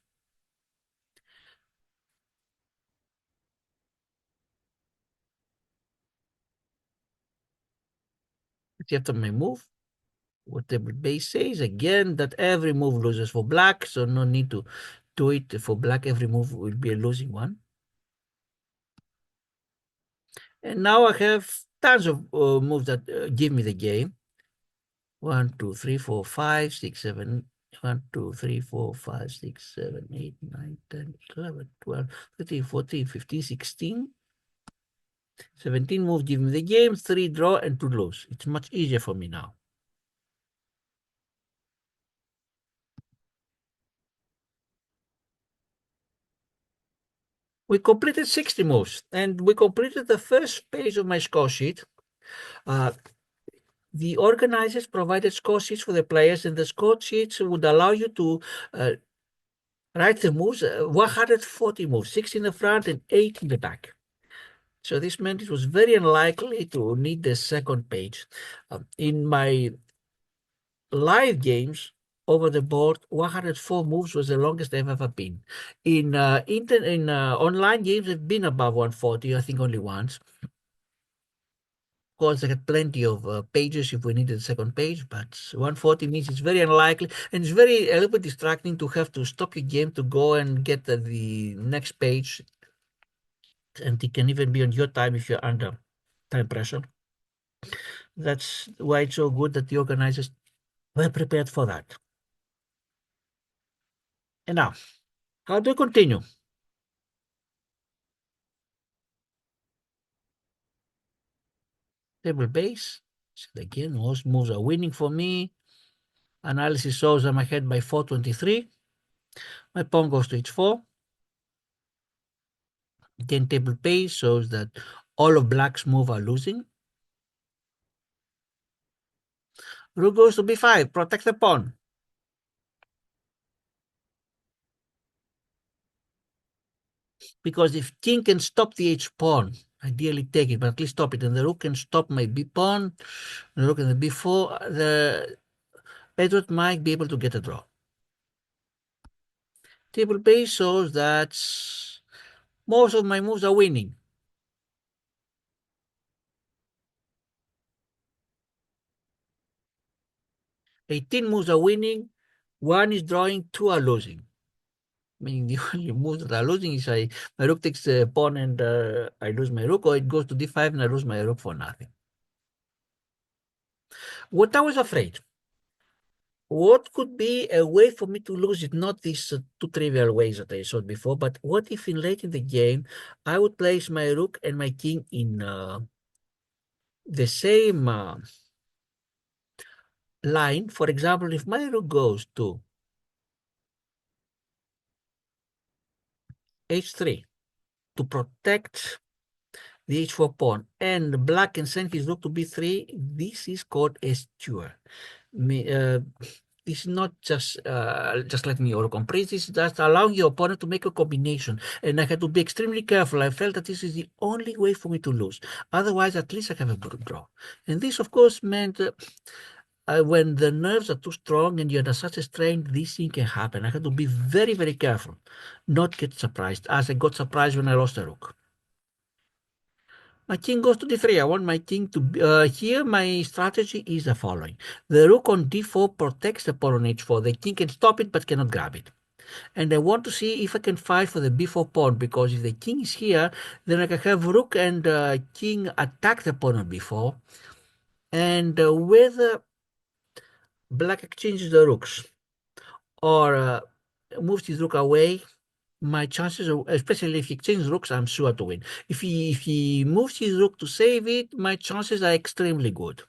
After my move, what the base says again that every move loses for black, so no need to do it for black. Every move will be a losing one. And now I have tons of moves that give me the game. 1, 2, 3, 4, 5, 6, 7. 1, 2, 3, 4, 5, 6, 7, 8, 9, 10, 11, 12, 13, 14, 15, 16. 17 moves give me the game, 3 draw and 2 lose. It's much easier for me now. We completed 60 moves, and we completed the first page of my score sheet. The organizers provided score sheets for the players, and the score sheets would allow you to write the moves, 140 moves, 6 in the front and 8 in the back. So this meant it was very unlikely to need the second page. In my live games over the board, 104 moves was the longest I've ever been. In online games, I've been above 140, I think only once. Of course, I had plenty of pages if we needed a second page, but 140 means it's very unlikely, and it's a little bit distracting to have to stop your game to go and get the next page, and it can even be on your time if you're under time pressure. That's why it's so good that the organizers were prepared for that. And now, how do you continue? Table base. So again, most moves are winning for me. Analysis shows I'm ahead by 423. My pawn goes to h4. Again, table base shows that all of black's moves are losing. Rook goes to b5, protect the pawn. Because if king can stop the h-pawn, ideally take it, but at least stop it, and the rook can stop my b-pawn, the rook and the b4, the Edward might be able to get a draw. Table base shows that most of my moves are winning. 18 moves are winning, 1 is drawing, 2 are losing. Meaning the only moves that are losing is my rook takes a pawn and I lose my rook, or it goes to d5 and I lose my rook for nothing. What I was afraid, what could be a way for me to lose it? Not these two trivial ways that I showed before, but what if in late in the game I would place my rook and my king in the same line? For example, if my rook goes to h3 to protect the h4 pawn, and black can send his rook to b3, this is called a skewer. This is not just letting your comprise, this is just allowing your opponent to make a combination. And I had to be extremely careful. I felt that this is the only way for me to lose. Otherwise, at least I have a good draw. And this, of course, meant when the nerves are too strong and you're under such a strain, this thing can happen. I had to be very, very careful, not get surprised, as I got surprised when I lost the rook. My king goes to d3. I want my king to... here, my strategy is the following. The rook on d4 protects the pawn on h4. The king can stop it, but cannot grab it. And I want to see if I can fight for the b4 pawn, because if the king is here, then I can have rook and king attack the pawn on b4. And whether black exchanges the rooks or moves his rook away, my chances, especially if he exchanges rooks, I'm sure to win. If he moves his rook to save it, my chances are extremely good.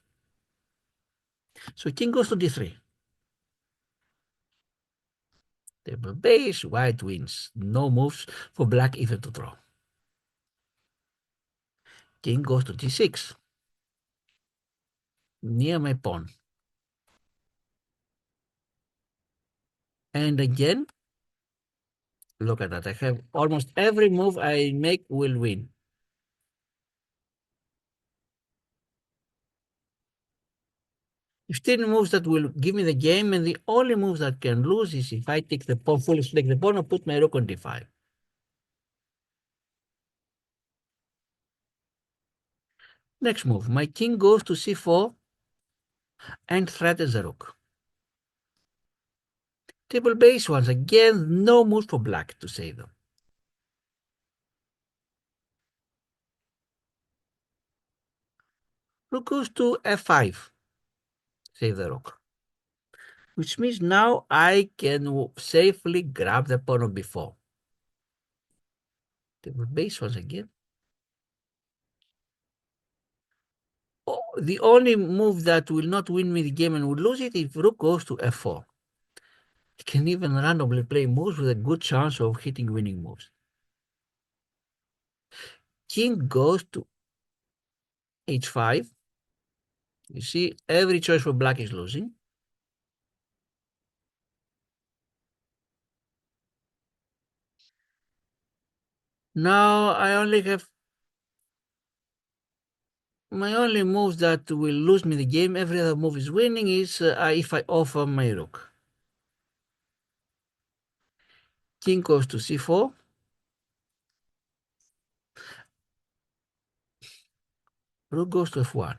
So king goes to d3. Table base, white wins. No moves for black even to draw. King goes to g6. Near my pawn. And again, look at that. I have almost every move I make will win. 15 moves that will give me the game, and the only moves that can lose is if I take the pawn, foolish take the pawn, or put my rook on d5. Next move, my king goes to c4 and threatens the rook. Table base once again, no moves for black to save them. Rook goes to f5, save the rook. Which means now I can safely grab the pawn on b4. Table base once again. Oh, the only move that will not win me the game and will lose it if rook goes to f4. It can even randomly play moves with a good chance of hitting winning moves. King goes to h5. You see, every choice for black is losing. Now I only have my only move that will lose me the game. Every other move is winning is if I offer my rook. King goes to c4. Rook goes to f1.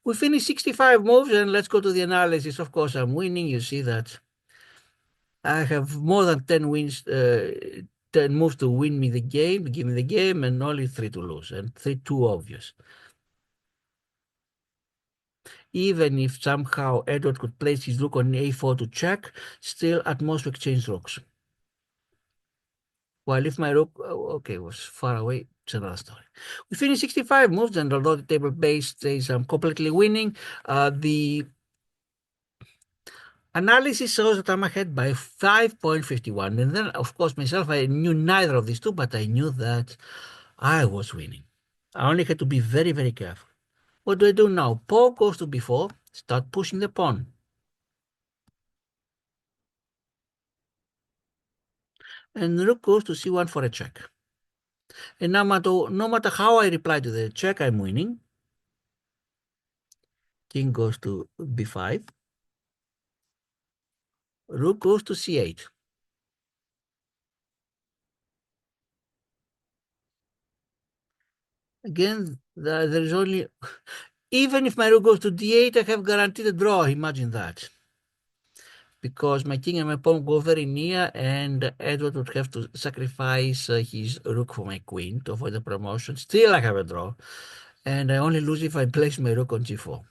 We finished 65 moves, and let's go to the analysis. Of course, I'm winning. You see that I have more than 10 wins, 10 moves to win me the game, to give me the game, and only 3 to lose, and 3 too obvious. Even if somehow Edward could place his rook on a4 to check, still at most we exchange rooks. While if my rook, okay, was far away, it's another story. We finished 65 moves, and although the table base says I'm completely winning, the analysis shows that I'm ahead by 5.51. And then, of course, myself, I knew neither of these two, but I knew that I was winning. I only had to be very, very careful. What do I do now? Pawn goes to b4, start pushing the pawn. And rook goes to c1 for a check. And no matter how I reply to the check, I'm winning. King goes to b5. Rook goes to c8. Again, there is only... Even if my rook goes to d8, I have guaranteed a draw. Imagine that. Because my king and my pawn go very near, and Edward would have to sacrifice his rook for my queen to avoid the promotion. Still, I have a draw. And I only lose if I place my rook on g4.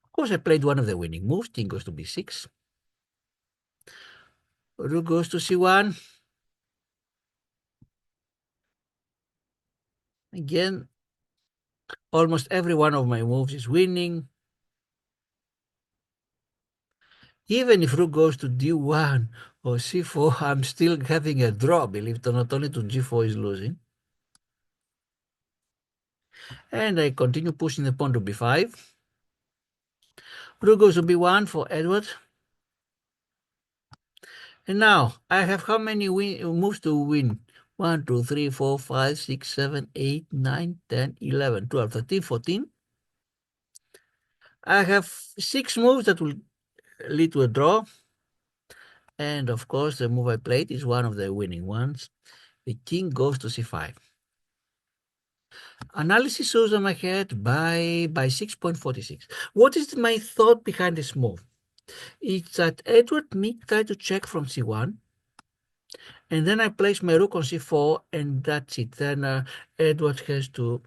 Of course, I played one of the winning moves. King goes to b6. Rook goes to c1. Again, almost every one of my moves is winning. Even if rook goes to d1 or c4, I'm still having a draw. Believe it or not, only to g4 is losing. And I continue pushing the pawn to b5. Rook goes to b1 for Edward. And now I have how many moves to win? 1, 2, 3, 4, 5, 6, 7, 8, 9, 10, 11, 12, 13, 14. I have 6 moves that will lead to a draw. And of course, the move I played is one of the winning ones. The king goes to c5. Analysis shows I'm ahead by 6.46. What is my thought behind this move? It's that Edward tried to check from c1, and then I place my rook on c4, and that's it. Then Edward has to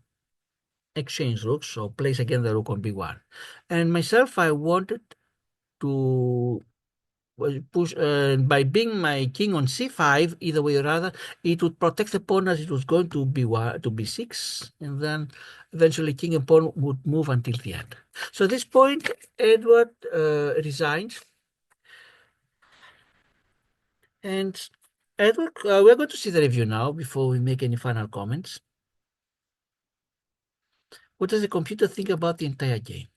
exchange rooks, so place again the rook on b1. And myself, I wanted to push by being my king on c5, either way or other, it would protect the pawn as it was going to b1 to b6, and then eventually king and pawn would move until the end. So at this point, Edward resigned, and Edward, we're going to see the review now before we make any final comments. What does the computer think about the entire game?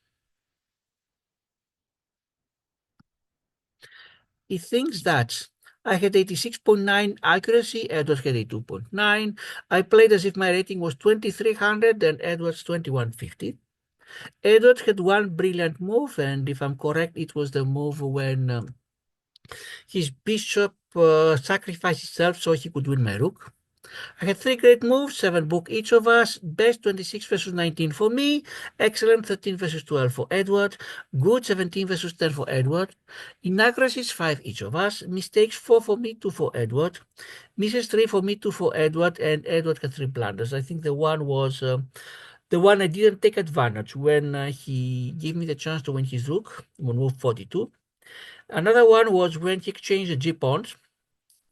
He thinks that I had 86.9 accuracy, Edward had 82.9. I played as if my rating was 2300 and Edward's 2150. Edward had one brilliant move, and if I'm correct, it was the move when his bishop sacrificed itself so he could win my rook. I had 3 great moves, 7 book each of us, best 26 versus 19 for me, excellent 13 versus 12 for Edward, good 17 versus 10 for Edward, inaccuracies 5 each of us, mistakes 4 for me, 2 for Edward, misses 3 for me, 2 for Edward, and Edward had 3 blunders. I think the one was the one I didn't take advantage when he gave me the chance to win his rook on move 42. Another one was when he exchanged the G pawns.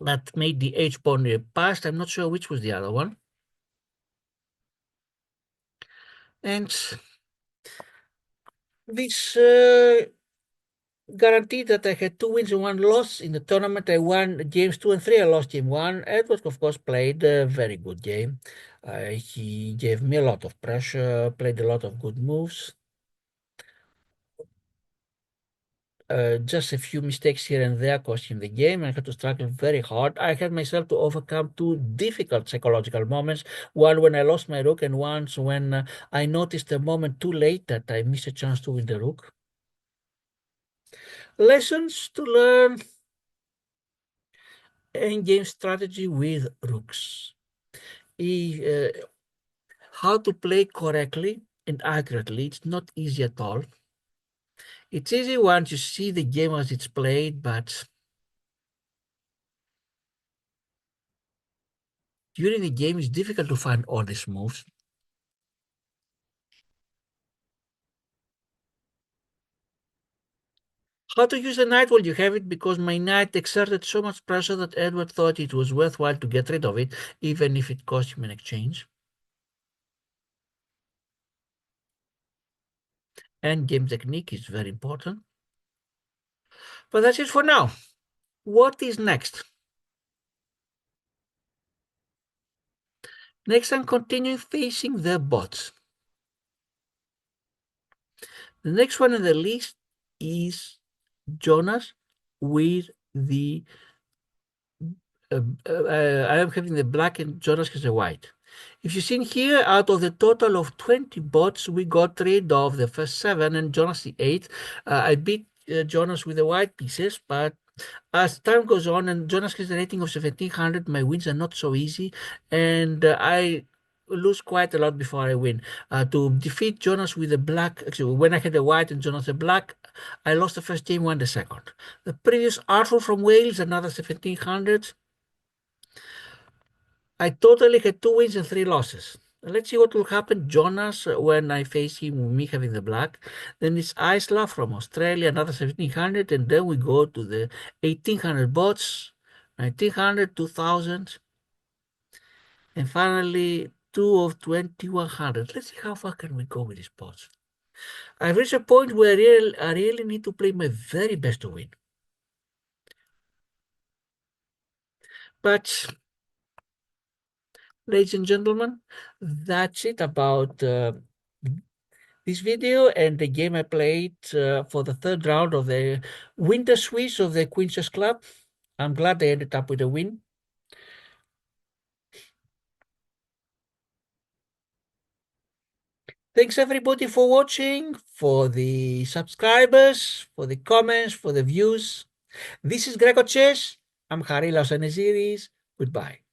That made the H pawn passed. I'm not sure which was the other one. And this guaranteed that I had 2 wins and 1 loss in the tournament. I won games 2 and 3. I lost game 1. Edward, of course, played a very good game. He gave me a lot of pressure, played a lot of good moves. Just a few mistakes here and there cost him the game, and I had to struggle very hard. I had myself to overcome 2 difficult psychological moments. One when I lost my rook, and once when I noticed a moment too late that I missed a chance to win the rook. Lessons to learn: endgame strategy with rooks. How to play correctly and accurately. It's not easy at all. It's easy once you see the game as it's played, but during the game it's difficult to find all these moves. How to use the knight? Well, you have it because my knight exerted so much pressure that Edward thought it was worthwhile to get rid of it, even if it cost him an exchange. And game technique is very important. But that's it for now. What is next? Next, I'm continuing facing the bots. The next one on the list is Jonas with the I am having the black and Jonas has the white. If you've seen here, out of the total of 20 bots, we got rid of the first 7 and Jonas the 8. I beat Jonas with the white pieces, but as time goes on and Jonas has a rating of 1700, my wins are not so easy, and I lose quite a lot before I win. To defeat Jonas with the black, actually, when I had the white and Jonas the black, I lost the first game, won the second. The previous Arthur from Wales, another 1700. I totally had 2 wins and 3 losses. Let's see what will happen. Jonas, when I face him, me having the black. Then it's Isla from Australia, another 1700. And then we go to the 1800 bots, 1900, 2000. And finally, 2 of 2100. Let's see how far can we go with these bots. I've reached a point where I really need to play my very best to win. But ladies and gentlemen, that's it about this video and the game I played for the third round of the Winter Swiss of the Queen's Chess Club. I'm glad they ended up with a win. Thanks everybody for watching, for the subscribers, for the comments, for the views. This is Greco Chess. I'm Harry Lausaneziris. Goodbye.